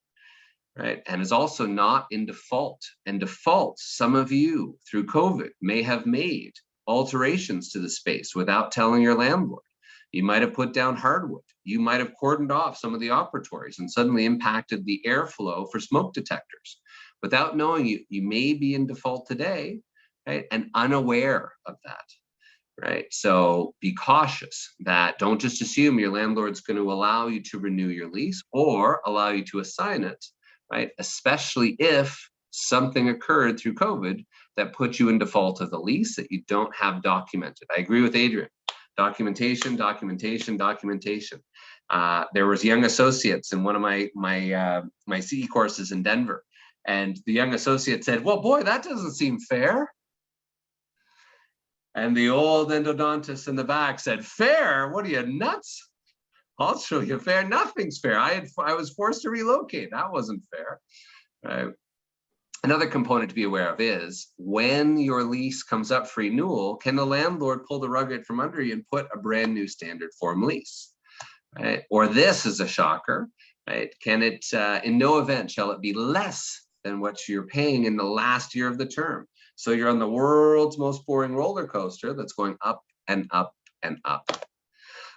right? And is also not in default. And defaults, some of you through COVID may have made alterations to the space without telling your landlord. You might have put down hardwood. You might have cordoned off some of the operatories and suddenly impacted the airflow for smoke detectors. Without knowing you may be in default today, right? And unaware of that. Right, so be cautious that don't just assume your landlord's going to allow you to renew your lease or allow you to assign it, right? Especially if something occurred through COVID that puts you in default of the lease that you don't have documented. I agree with Adrienne. Documentation, documentation, documentation. There was young associates in one of my CE courses in Denver, and the young associate said, "Well, boy, that doesn't seem fair." And the old endodontist in the back said, "Fair? What are you, nuts? I'll show you fair. Nothing's fair. I was forced to relocate. That wasn't fair." Right? Another component to be aware of is when your lease comes up for renewal, can the landlord pull the rug out from under you and put a brand new standard form lease? Right? Or this is a shocker, right? Can it, in no event shall it be less than what you're paying in the last year of the term? So you're on the world's most boring roller coaster that's going up and up and up.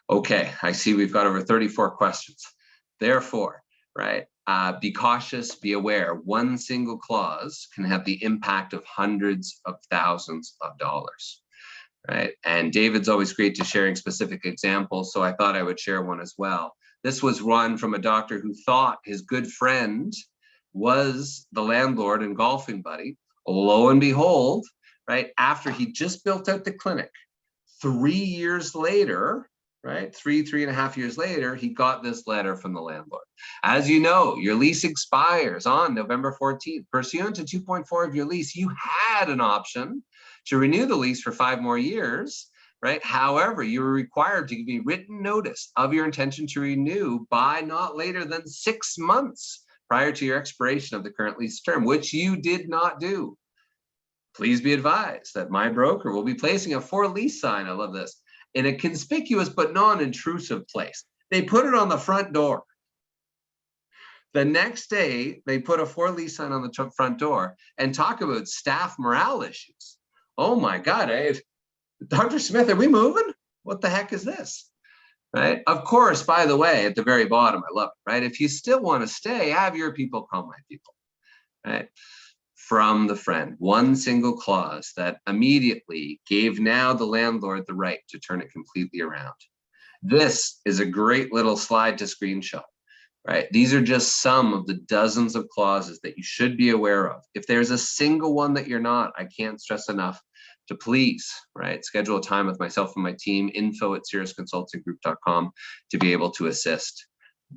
Okay, I see we've got over 34 questions. Therefore, right, be cautious, be aware. One single clause can have the impact of hundreds of thousands of dollars, right? And David's always great to sharing specific examples, so I thought I would share one as well. This was one from a doctor who thought his good friend was the landlord and golfing buddy. Lo and behold, right, after he just built out the clinic, 3 years later, right, three and a half years later, he got this letter from the landlord. As you know, your lease expires on November 14th. Pursuant to 2.4 of your lease, you had an option to renew the lease for 5 more years, right? However, you were required to give me written notice of your intention to renew by not later than 6 months prior to your expiration of the current lease term, which you did not do. Please be advised that my broker will be placing a for lease sign, I love this, in a conspicuous but non-intrusive place. They put it on the front door. The next day, they put a for lease sign on the front door and talk about staff morale issues. Oh my God, Dr. Smith, are we moving? What the heck is this? Right? Of course, by the way, at the very bottom, I love it, right? If you still want to stay, have your people call my people, right? From the friend, one single clause that immediately gave now the landlord the right to turn it completely around. This is a great little slide to screenshot, right? These are just some of the dozens of clauses that you should be aware of. If there's a single one that you're not, I can't stress enough to please, right, schedule a time with myself and my team, info@cirrusconsultinggroup.com, to be able to assist.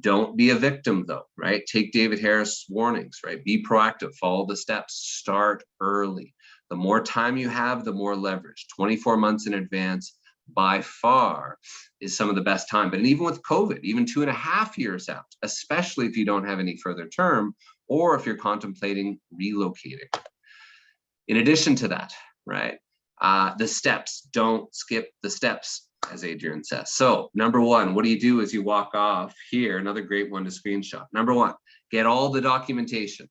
Don't be a victim though, right? Take David Harris' warnings, right? Be proactive, follow the steps, start early. The more time you have, the more leverage. 24 months in advance by far is some of the best time. But even with COVID, even 2.5 years out, especially if you don't have any further term or if you're contemplating relocating. In addition to that, right? The steps, don't skip the steps. as Adrienne says. So number one, what do you do as you walk off here? Another great one to screenshot. Number one, get all the documentation.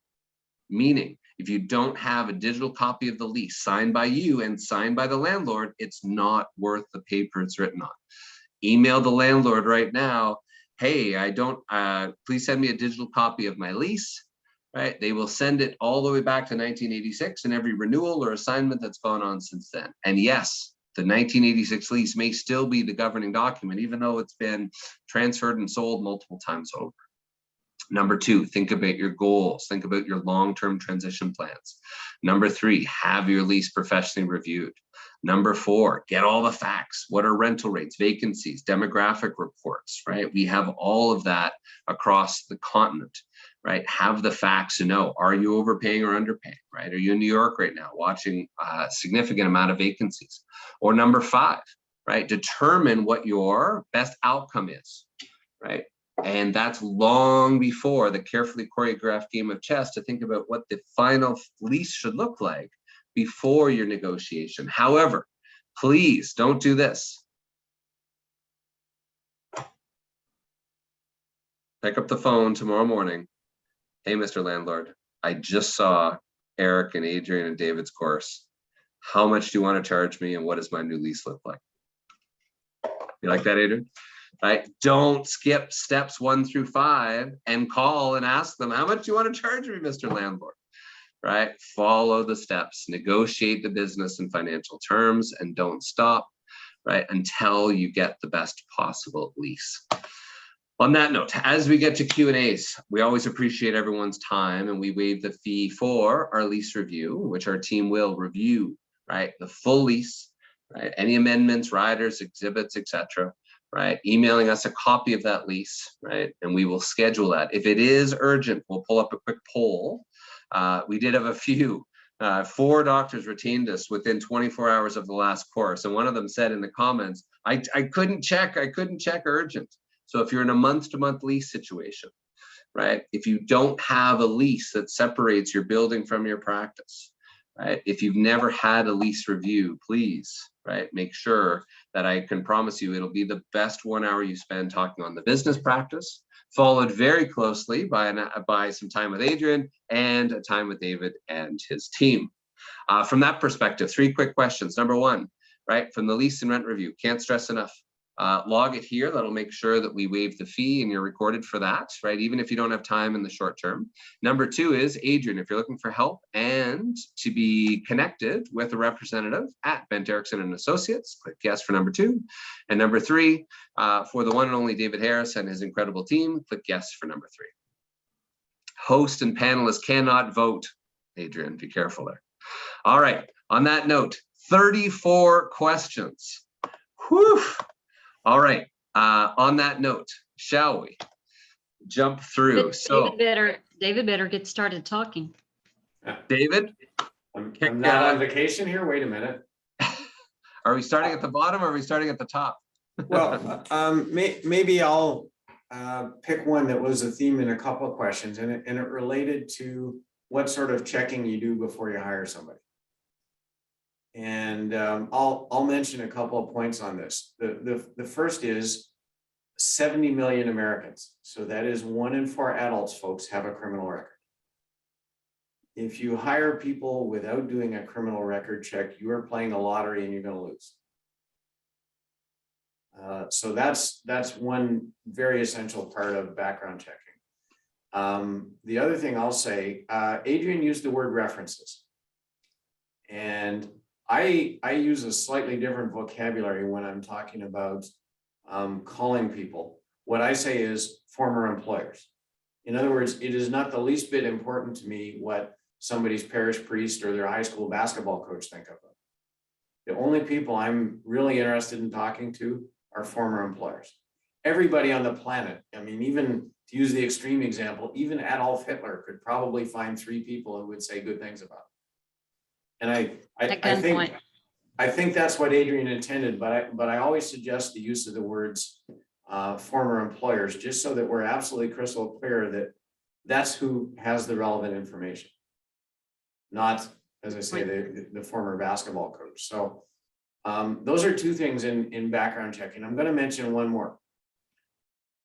Meaning, if you don't have a digital copy of the lease signed by you and signed by the landlord, it's not worth the paper it's written on. Email the landlord right now. Hey, please send me a digital copy of my lease, right? They will send it all the way back to 1986 and every renewal or assignment that's gone on since then. And yes, the 1986 lease may still be the governing document, even though it's been transferred and sold multiple times over. Number two, think about your goals. Think about your long-term transition plans. Number three, have your lease professionally reviewed. Number four, get all the facts. What are rental rates, vacancies, demographic reports, right? We have all of that across the continent, right? Have the facts to know, are you overpaying or underpaying, right? Are you in New York right now watching a significant amount of vacancies? Or number five, right? Determine what your best outcome is, right? And that's long before the carefully choreographed game of chess to think about what the final lease should look like before your negotiation. However, please don't do this. Pick up the phone tomorrow morning. Hey, Mr. Landlord, I just saw Eric and Adrienne and David's course. How much do you want to charge me and what does my new lease look like? You like that, Adrienne? Right? Don't skip steps 1 through 5 and call and ask them, how much do you want to charge me, Mr. Landlord? Right? Follow the steps, negotiate the business and financial terms, and don't stop, right, until you get the best possible lease. On that note, as we get to Q&As, we always appreciate everyone's time and we waive the fee for our lease review, which our team will review, right, the full lease, right, any amendments, riders, exhibits, etc., right, emailing us a copy of that lease, right, and we will schedule that. If it is urgent, we'll pull up a quick poll. We did have a few, 4 doctors retained us within 24 hours of the last course, and one of them said in the comments, I couldn't check urgent. So if you're in a month-to-month lease situation, right, if you don't have a lease that separates your building from your practice, right, if you've never had a lease review, please, right, make sure that I can promise you it'll be the best 1 hour you spend talking on the business practice, followed very closely by some time with Adrienne and a time with David and his team. From that perspective, 3 quick questions. Number 1, right, from the lease and rent review, can't stress enough. Log it here. That'll make sure that we waive the fee and you're recorded for that, right? Even if you don't have time in the short term. Number 2 is Adrienne, if you're looking for help and to be connected with a representative at Bent Ericksen and Associates, click yes for number 2. And number 3, for the one and only David Harris and his incredible team, click yes for number 3. Host and panelists cannot vote. Adrienne, be careful there. All right, on that note, 34 questions. Whew. All right, on that note, shall we jump through? David better get started talking. David? I'm not on vacation here, wait a minute. Are we starting at the bottom or are we starting at the top? Well, maybe I'll pick one that was a theme in a couple of questions, and it related to what sort of checking you do before you hire somebody. And I'll mention a couple of points on this. The first is 70 million Americans. So that is 1 in 4 adults, folks, have a criminal record. If you hire people without doing a criminal record check, you are playing the lottery and you're going to lose. So that's one very essential part of background checking. The other thing I'll say, Adrienne used the word references. And I use a slightly different vocabulary when I'm talking about calling people. What I say is former employers. In other words, it is not the least bit important to me what somebody's parish priest or their high school basketball coach think of them. The only people I'm really interested in talking to are former employers. Everybody on the planet, I mean, even to use the extreme example, even Adolf Hitler could probably find 3 people who would say good things about him. And I think that's what Adrienne intended, but I always suggest the use of the words former employers, just so that we're absolutely crystal clear that that's who has the relevant information, not, as I say, the former basketball coach. So Those are two things in background checking. I'm going to mention one more.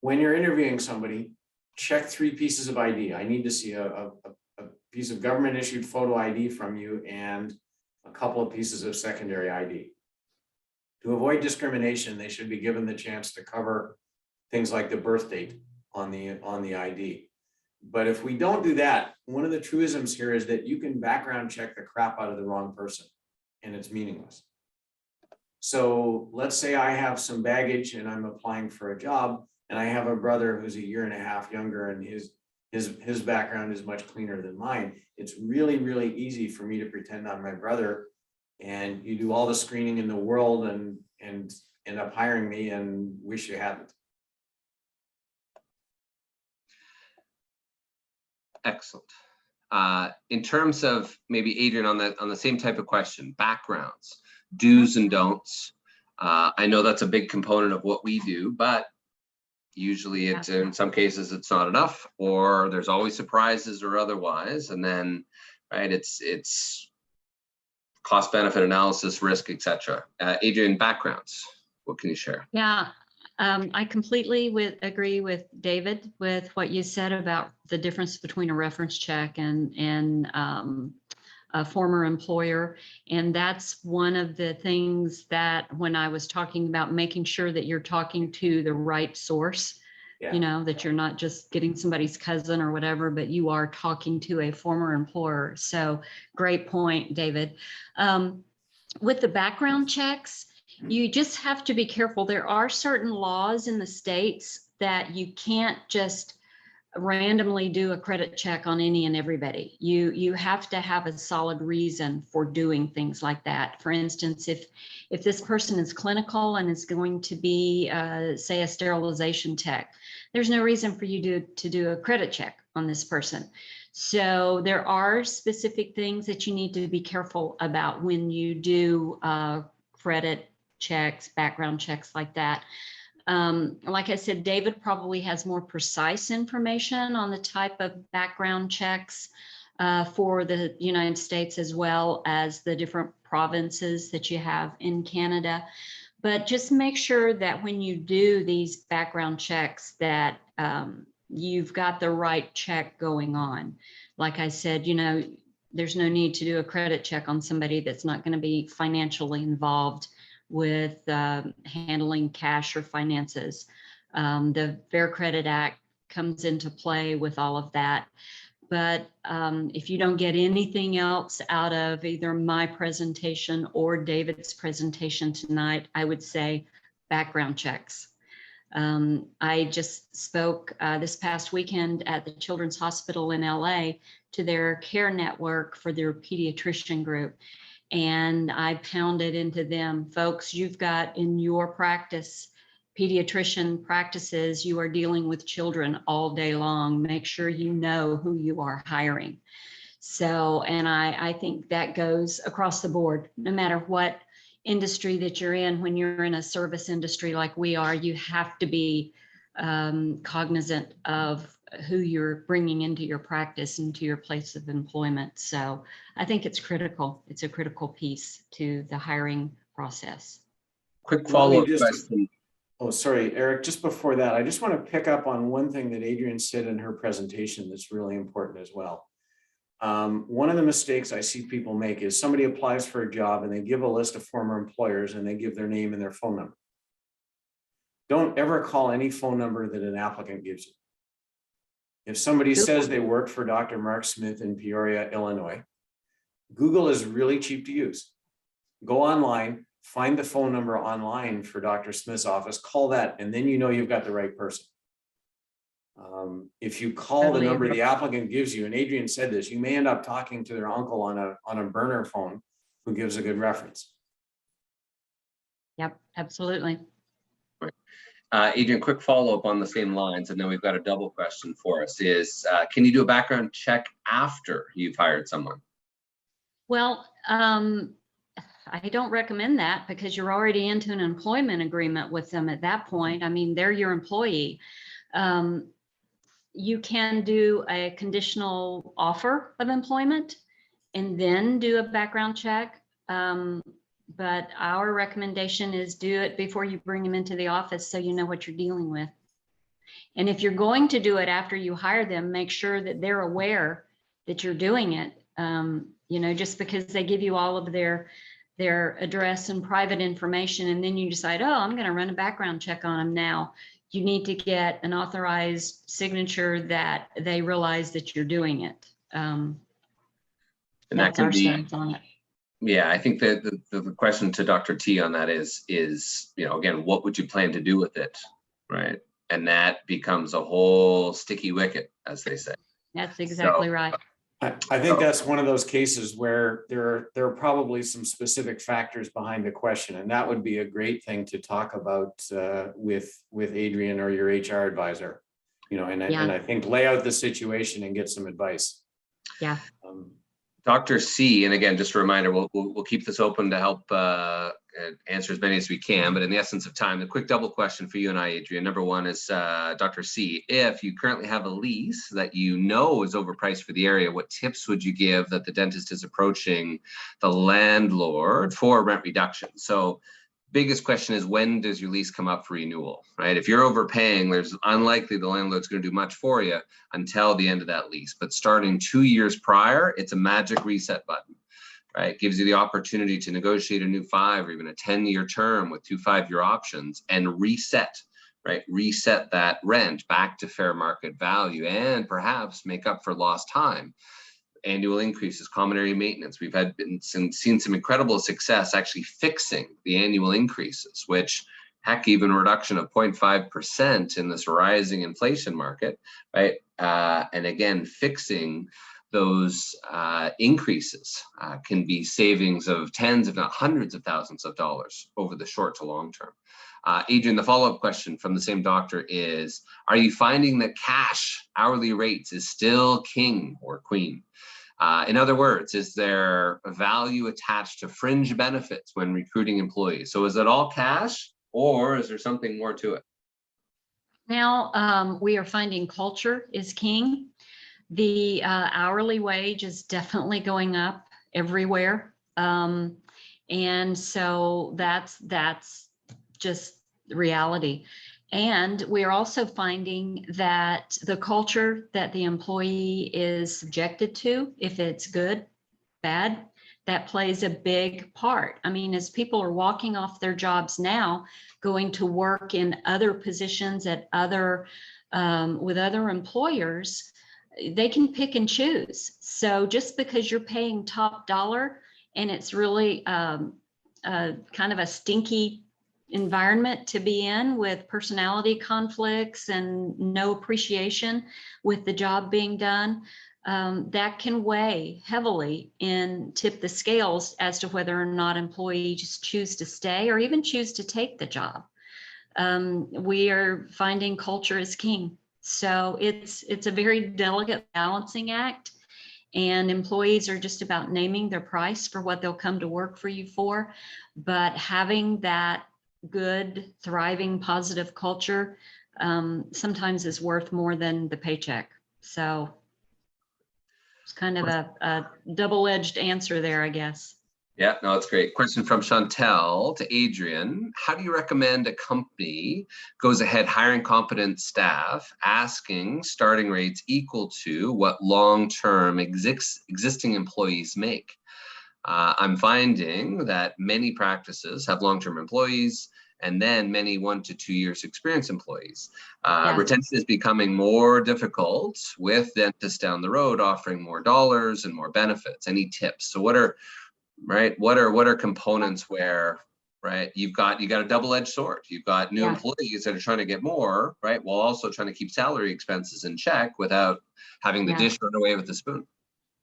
When you're interviewing somebody, check 3 pieces of ID. I need to see a piece of government issued photo ID from you and a couple of pieces of secondary ID. To avoid discrimination, they should be given the chance to cover things like the birth date on the ID. But if we don't do that, one of the truisms here is that you can background check the crap out of the wrong person and it's meaningless. So let's say I have some baggage and I'm applying for a job and I have a brother who's 1.5 years younger and his background is much cleaner than mine. It's really, really easy for me to pretend I'm my brother, and you do all the screening in the world and end up hiring me and wish you hadn't. Excellent. In terms of maybe Adrienne on the same type of question, backgrounds, do's and don'ts. I know that's a big component of what we do, but usually it's in some cases it's not enough, or there's always surprises or otherwise. And then, right, it's cost benefit analysis, risk, etc. Adrienne, backgrounds, what can you share? Yeah, I completely agree with David with what you said about the difference between a reference check and a former employer. And that's one of the things that when I was talking about making sure that you're talking to the right source, you know, that you're not just getting somebody's cousin or whatever, but you are talking to a former employer. So great point, David. With the background checks, you just have to be careful. There are certain laws in the states that you can't just randomly do a credit check on any and everybody. You have to have a solid reason for doing things like that. For instance, if this person is clinical and is going to be, say, a sterilization tech, there's no reason for you to do a credit check on this person. So there are specific things that you need to be careful about when you do credit checks, background checks like that. Like I said, David probably has more precise information on the type of background checks for the United States as well as the different provinces that you have in Canada. But just make sure that when you do these background checks that you've got the right check going on. Like I said, you know, there's no need to do a credit check on somebody that's not going to be financially involved with handling cash or finances. The Fair Credit Act comes into play with all of that. But if you don't get anything else out of either my presentation or David's presentation tonight, I would say background checks. I just spoke this past weekend at the Children's Hospital in LA to their care network for their pediatrician group. And I pounded into them, folks, you've got in your practice, pediatrician practices, you are dealing with children all day long. Make sure you know who you are hiring. So, and I think that goes across the board, no matter what industry that you're in. When you're in a service industry like we are, you have to be cognizant of who you're bringing into your practice, into your place of employment. So I think it's critical. It's a critical piece to the hiring process. Quick follow-up just, question. Oh, sorry, Eric, just before that, I just want to pick up on one thing that Adrienne said in her presentation that's really important as well. One of the mistakes I see people make is somebody applies for a job and they give a list of former employers and they give their name and their phone number. Don't ever call any phone number that an applicant gives you. If somebody says they work for Dr. Mark Smith in Peoria, Illinois, Google is really cheap to use. Go online, find the phone number online for Dr. Smith's office, call that, and then you know you've got the right person. If you call the number the applicant gives you, and Adrienne said this, you may end up talking to their uncle on a burner phone who gives a good reference. Yep, absolutely. Adrienne, quick follow-up on the same lines, and then we've got a double question for us is, can you do a background check after you've hired someone? Well, I don't recommend that because you're already into an employment agreement with them at that point. I mean, they're your employee. You can do a conditional offer of employment and then do a background check. But our recommendation is do it before you bring them into the office so you know what you're dealing with. And if you're going to do it after you hire them, make sure that they're aware that you're doing it. You know, just because they give you all of their address and private information, and then you decide, oh, I'm going to run a background check on them now. You need to get an authorized signature that they realize that you're doing it. And that That's can our be, stance on it. yeah, I think that the question to Dr. T on that is, you know, again, what would you plan to do with it, right? And that becomes a whole sticky wicket, as they say. That's exactly right. I think that's one of those cases where there are probably some specific factors behind the question, and that would be a great thing to talk about with Adrienne or your HR advisor, you know, and I think lay out the situation and get some advice. Yeah. Dr. C, and again, just a reminder, we'll keep this open to help answer as many as we can, but in the essence of time, the quick double question for you and I, Adrienne. Number one is, Dr. C, if you currently have a lease that you know is overpriced for the area, what tips would you give that the dentist is approaching the landlord for rent reduction? So biggest question is, when does your lease come up for renewal, right? If you're overpaying, there's unlikely the landlord's going to do much for you until the end of that lease. But starting 2 years prior, it's a magic reset button, right? It gives you the opportunity to negotiate a new 5 or even a 10-year term with 2 5-year options and reset, right? Reset that rent back to fair market value and perhaps make up for lost time. Annual increases, common area maintenance. We've seen some incredible success actually fixing the annual increases, which heck, even a reduction of 0.5% in this rising inflation market, right? And again, fixing those increases can be savings of tens, if not hundreds of thousands of dollars over the short to long term. Adrienne, the follow-up question from the same doctor is, are you finding that cash hourly rates is still king or queen? In other words, is there a value attached to fringe benefits when recruiting employees? So is it all cash, or is there something more to it? Now, we are finding culture is king. The hourly wage is definitely going up everywhere. And so that's just the reality. And we are also finding that the culture that the employee is subjected to, if it's good, bad, that plays a big part. I mean, as people are walking off their jobs now, going to work in other positions at other, with other employers, they can pick and choose. So just because you're paying top dollar and it's really kind of a stinky environment to be in with personality conflicts and no appreciation with the job being done, that can weigh heavily and tip the scales as to whether or not employees choose to stay or even choose to take the job. We are finding culture is king. So it's a very delicate balancing act, and employees are just about naming their price for what they'll come to work for you for. But having that good, thriving, positive culture sometimes is worth more than the paycheck. So it's kind of a double-edged answer there, I guess. Yeah, no, it's great. Question from Chantel to Adrienne. How do you recommend a company goes ahead hiring competent staff, asking starting rates equal to what long-term existing employees make? I'm finding that many practices have long-term employees and then many 1 to 2 years experience employees. Retention is becoming more difficult with dentists down the road offering more dollars and more benefits. Any tips? So what are components where, right, you've got a double-edged sword. You've got new employees that are trying to get more, right, while also trying to keep salary expenses in check without having the dish run away with the spoon.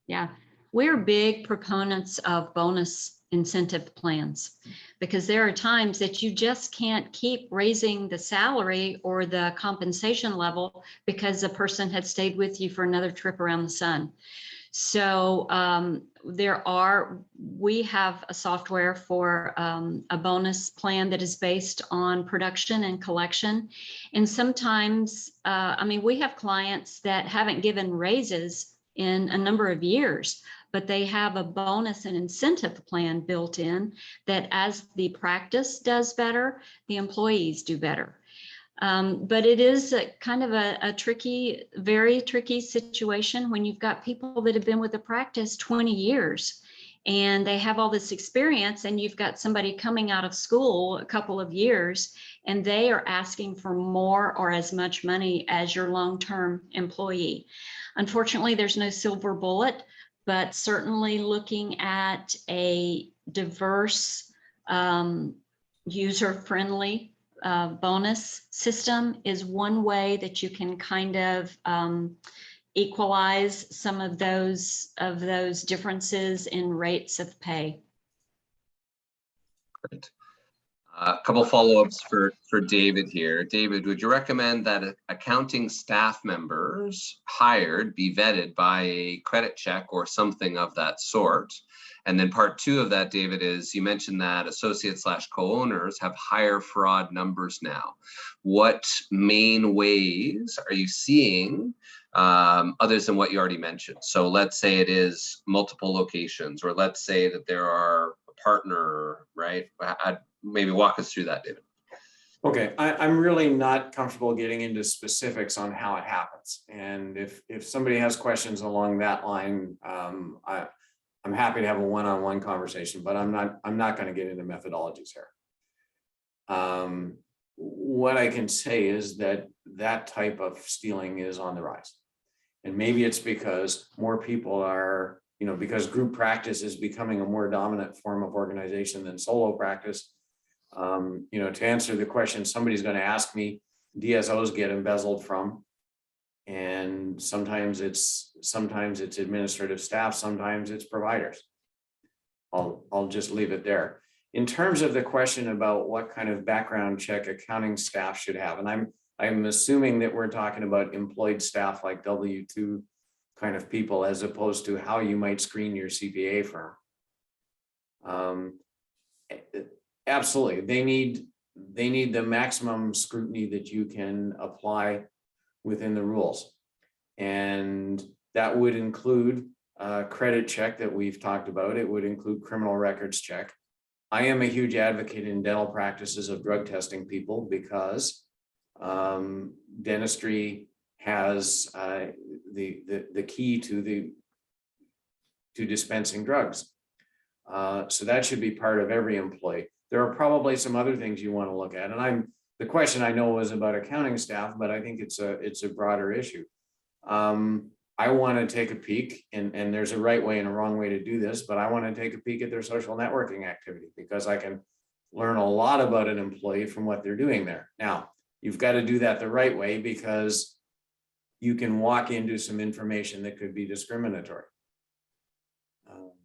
Yeah, we're big proponents of bonus incentive plans, because there are times that you just can't keep raising the salary or the compensation level because the person had stayed with you for another trip around the sun. So we have a software for a bonus plan that is based on production and collection. And sometimes, I mean, we have clients that haven't given raises in a number of years, but they have a bonus and incentive plan built in that as the practice does better, the employees do better. But it is kind of a tricky, very tricky situation when you've got people that have been with the practice 20 years and they have all this experience, and you've got somebody coming out of school a couple of years and they are asking for more or as much money as your long-term employee. Unfortunately, there's no silver bullet, but certainly looking at a diverse, user-friendly bonus system is one way that you can kind of equalize some of those differences in rates of pay. Great. A couple follow-ups for David here. David, would you recommend that accounting staff members hired be vetted by a credit check or something of that sort? And then part two of that, David, is you mentioned that associates / co-owners have higher fraud numbers now. What main ways are you seeing others than what you already mentioned? So let's say it is multiple locations, or let's say that there are a partner, right? Maybe walk us through that, David. Okay, I'm really not comfortable getting into specifics on how it happens. And if somebody has questions along that line, I'm happy to have a one-on-one conversation, but I'm not going to get into methodologies here. What I can say is that type of stealing is on the rise. And maybe it's because more people are, because group practice is becoming a more dominant form of organization than solo practice. To answer the question somebody's going to ask me, DSOs get embezzled from, and sometimes it's administrative staff, sometimes it's providers. I'll just leave it there. In terms of the question about what kind of background check accounting staff should have, and I'm assuming that we're talking about employed staff like W-2 kind of people, as opposed to how you might screen your CPA firm. Absolutely, they need the maximum scrutiny that you can apply within the rules, and that would include a credit check that we've talked about. It would include criminal records check. I am a huge advocate in dental practices of drug testing people, because dentistry has the key to dispensing drugs. So that should be part of every employee. There are probably some other things you want to look at, and the question I know was about accounting staff, but I think it's a broader issue. I want to take a peek, and there's a right way and a wrong way to do this, but I want to take a peek at their social networking activity, because I can learn a lot about an employee from what they're doing there. Now, you've got to do that the right way, because you can walk into some information that could be discriminatory.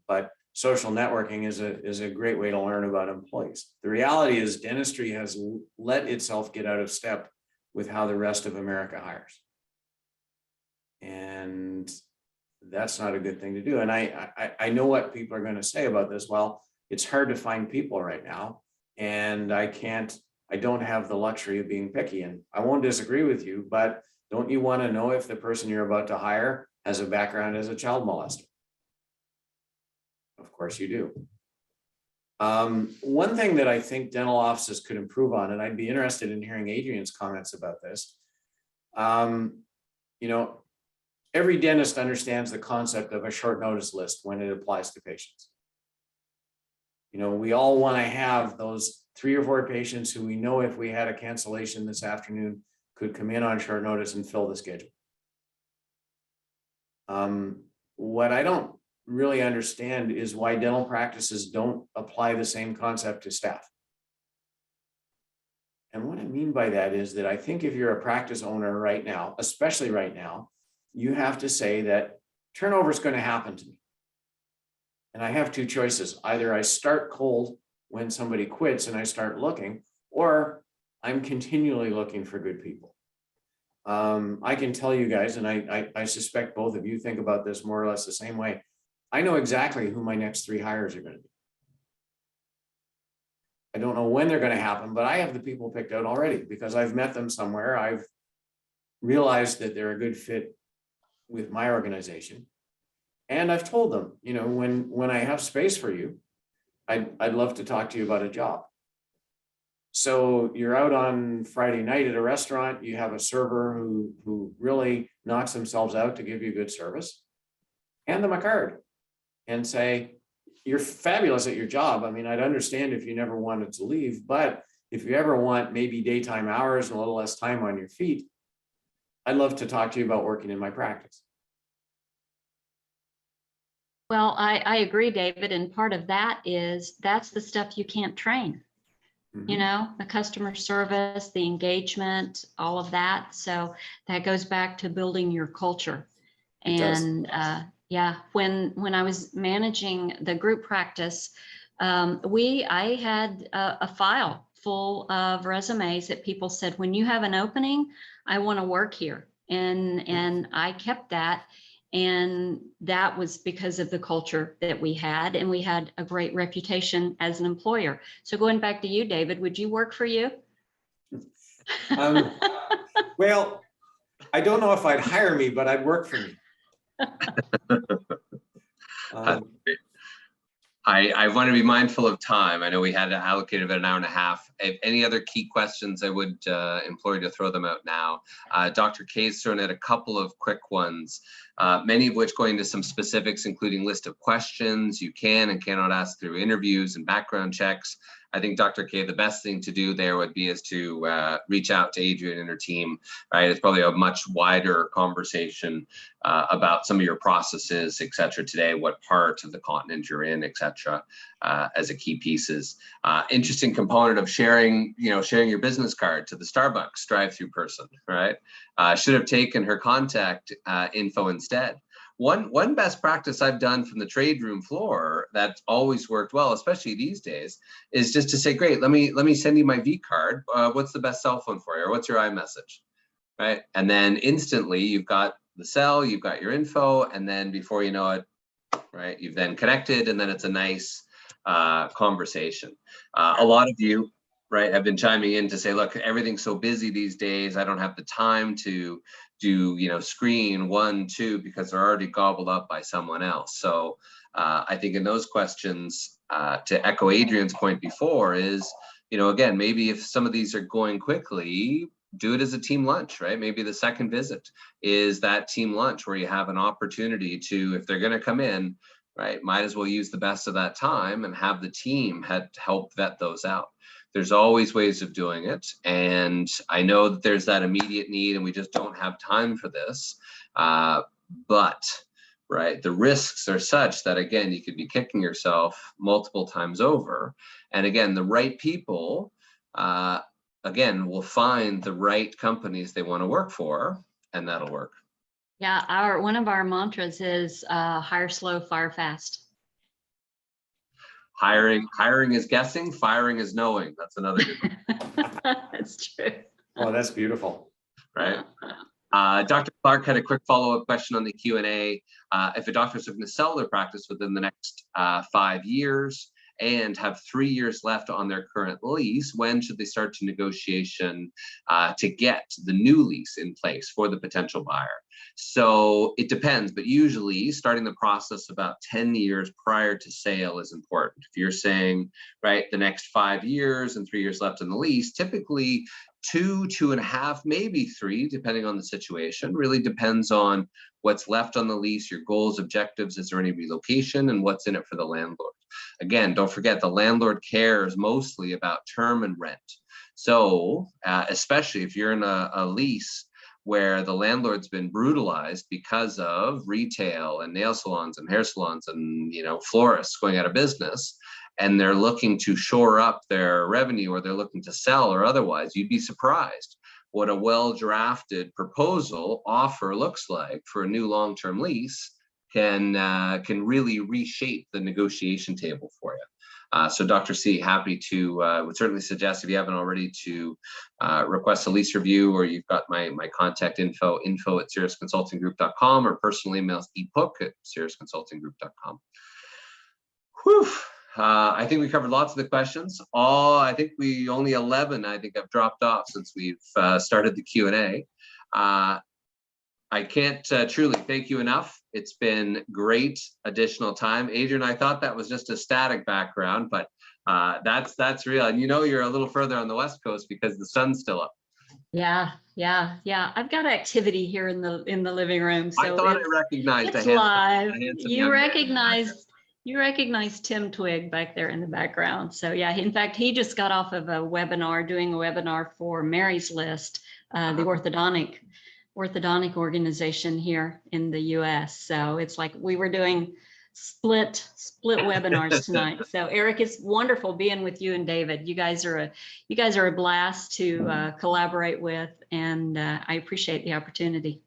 But social networking is a great way to learn about employees. The reality is dentistry has let itself get out of step with how the rest of America hires. And that's not a good thing to do. And I know what people are going to say about this. Well, it's hard to find people right now, and I don't have the luxury of being picky. And I won't disagree with you, but don't you want to know if the person you're about to hire has a background as a child molester? Of course you do. One thing that I think dental offices could improve on, and I'd be interested in hearing Adrienne's comments about this. Every dentist understands the concept of a short notice list when it applies to patients. We all want to have those 3 or 4 patients who we know, if we had a cancellation this afternoon, could come in on short notice and fill the schedule. What I don't really understand is why dental practices don't apply the same concept to staff. And what I mean by that is that I think if you're a practice owner right now, especially right now, you have to say that turnover is going to happen to me. And I have 2 choices. Either I start cold when somebody quits and I start looking, or I'm continually looking for good people. I can tell you guys, and I suspect both of you think about this more or less the same way. I know exactly who my next 3 hires are going to be. I don't know when they're going to happen, but I have the people picked out already, because I've met them somewhere. I've realized that they're a good fit with my organization. And I've told them, you know, when I have space for you, I'd love to talk to you about a job. So you're out on Friday night at a restaurant, you have a server who really knocks themselves out to give you good service. Hand them a card and say, you're fabulous at your job. I mean, I'd understand if you never wanted to leave, but if you ever want maybe daytime hours and a little less time on your feet, I'd love to talk to you about working in my practice. Well, I agree, David. And part of that is that's the stuff you can't train. You know, the customer service, the engagement, all of that. So that goes back to building your culture. And yeah, when I was managing the group practice, I had a file full of resumes that people said, when you have an opening, I want to work here. And I kept that. And that was because of the culture that we had, and we had a great reputation as an employer. So going back to you, David, would you work for you? Well, I don't know if I'd hire me, but I'd work for me. I want to be mindful of time. I know we had allocated about an hour and a half. If any other key questions, I would implore you to throw them out now. Dr. K's thrown out a couple of quick ones, many of which go into some specifics, including list of questions you can and cannot ask through interviews and background checks. I think Dr. K, the best thing to do there would be is to reach out to Adrienne and her team, right? It's probably a much wider conversation about some of your processes, et cetera, today, what part of the continent you're in, et cetera, as a key pieces. Interesting component of sharing your business card to the Starbucks drive-through person, right? Should have taken her contact info instead. One best practice I've done from the trade room floor that's always worked well, especially these days, is just to say, great, let me send you my V card. What's the best cell phone for you? Or what's your iMessage, right? And then instantly you've got the cell, you've got your info, and then before you know it, right, you've then connected, and then it's a nice conversation. A lot of you, right, have been chiming in to say, look, everything's so busy these days, I don't have the time to do, screen 1, 2, because they're already gobbled up by someone else. So I think in those questions, to echo Adrienne's point before is, again, maybe if some of these are going quickly, do it as a team lunch, right? Maybe the second visit is that team lunch where you have an opportunity to, if they're going to come in, right, might as well use the best of that time and have the team help vet those out. There's always ways of doing it. And I know that there's that immediate need and we just don't have time for this. But, right, the risks are such that, again, you could be kicking yourself multiple times over. And again, the right people, again, will find the right companies they want to work for, and that'll work. Yeah, one of our mantras is hire slow, fire fast. Hiring is guessing, firing is knowing. That's another good one. That's true. Oh, that's beautiful. Right. Dr. Clark had a quick follow-up question on the Q&A. If a doctor's looking to sell their practice within the next 5 years and have 3 years left on their current lease, when should they start to negotiation to get the new lease in place for the potential buyer? So it depends, but usually starting the process about 10 years prior to sale is important. If you're saying, right, the next 5 years and 3 years left in the lease, typically 2, 2.5, maybe 3, depending on the situation. Really depends on what's left on the lease, your goals, objectives, is there any relocation, and what's in it for the landlord. Again, don't forget, the landlord cares mostly about term and rent. So especially if you're in a lease where the landlord's been brutalized because of retail and nail salons and hair salons and florists going out of business, and they're looking to shore up their revenue, or they're looking to sell or otherwise, you'd be surprised what a well-drafted proposal offer looks like for a new long-term lease can really reshape the negotiation table for you. So Dr. C, happy to, would certainly suggest, if you haven't already, to request a lease review, or you've got my contact info at siriusconsultinggroup.com, or personal emails epook@siriusconsultinggroup.com. Whew. I think we covered lots of the questions. I think only 11, have dropped off since we've started the Q&A. I can't truly thank you enough. It's been great additional time. Adrienne, I thought that was just a static background, but that's real. And you know, you're a little further on the West Coast because the sun's still up. Yeah. I've got activity here in the living room. So I thought I recognized it's a live. handsome You young man. recognize Tim Twigg back there in the background. So yeah, in fact, he just got off of a webinar, doing a webinar for Mary's List, the orthodontic organization here in the US. So it's like we were doing split webinars tonight. So Eric, it's wonderful being with you and David. You guys are a blast to collaborate with, and I appreciate the opportunity.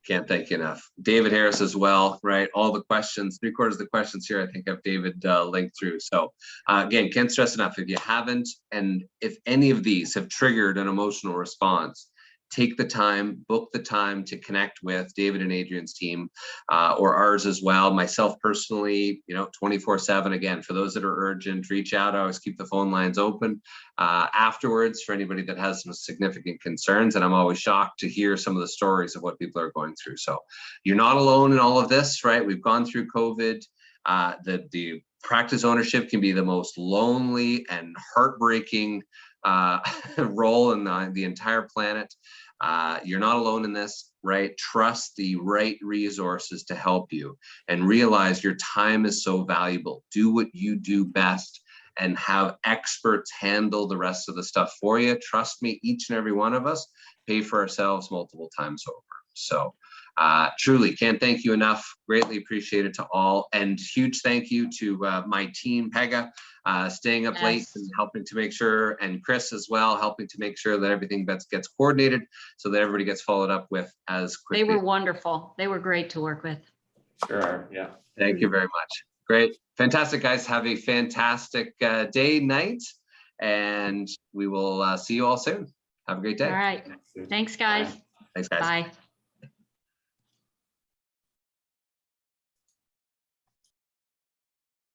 Can't thank you enough. David Harris as well, right? All the questions, 3/4 of the questions here, I think have David linked through. So again, can't stress enough, if you haven't, and if any of these have triggered an emotional response, take the time, book the time to connect with David and Adrienne's team, or ours as well. Myself personally, 24/7. Again, for those that are urgent, reach out. I always keep the phone lines open afterwards for anybody that has some significant concerns. And I'm always shocked to hear some of the stories of what people are going through. So you're not alone in all of this, right? We've gone through COVID. The practice ownership can be the most lonely and heartbreaking role in the entire planet. You're not alone in this, right? Trust the right resources to help you, and realize your time is so valuable. Do what you do best and have experts handle the rest of the stuff for you. Trust me, each and every one of us pay for ourselves multiple times over. So truly can't thank you enough. Greatly appreciated to all, and huge thank you to my team, Pega, staying up late and helping to make sure, and Chris as well, helping to make sure that everything gets coordinated so that everybody gets followed up with as quickly. They were wonderful. They were great to work with. Sure, yeah. Thank you very much. Great. Fantastic, guys. Have a fantastic day, night, and we will see you all soon. Have a great day. All right. Thanks, guys. Thanks, guys. Bye.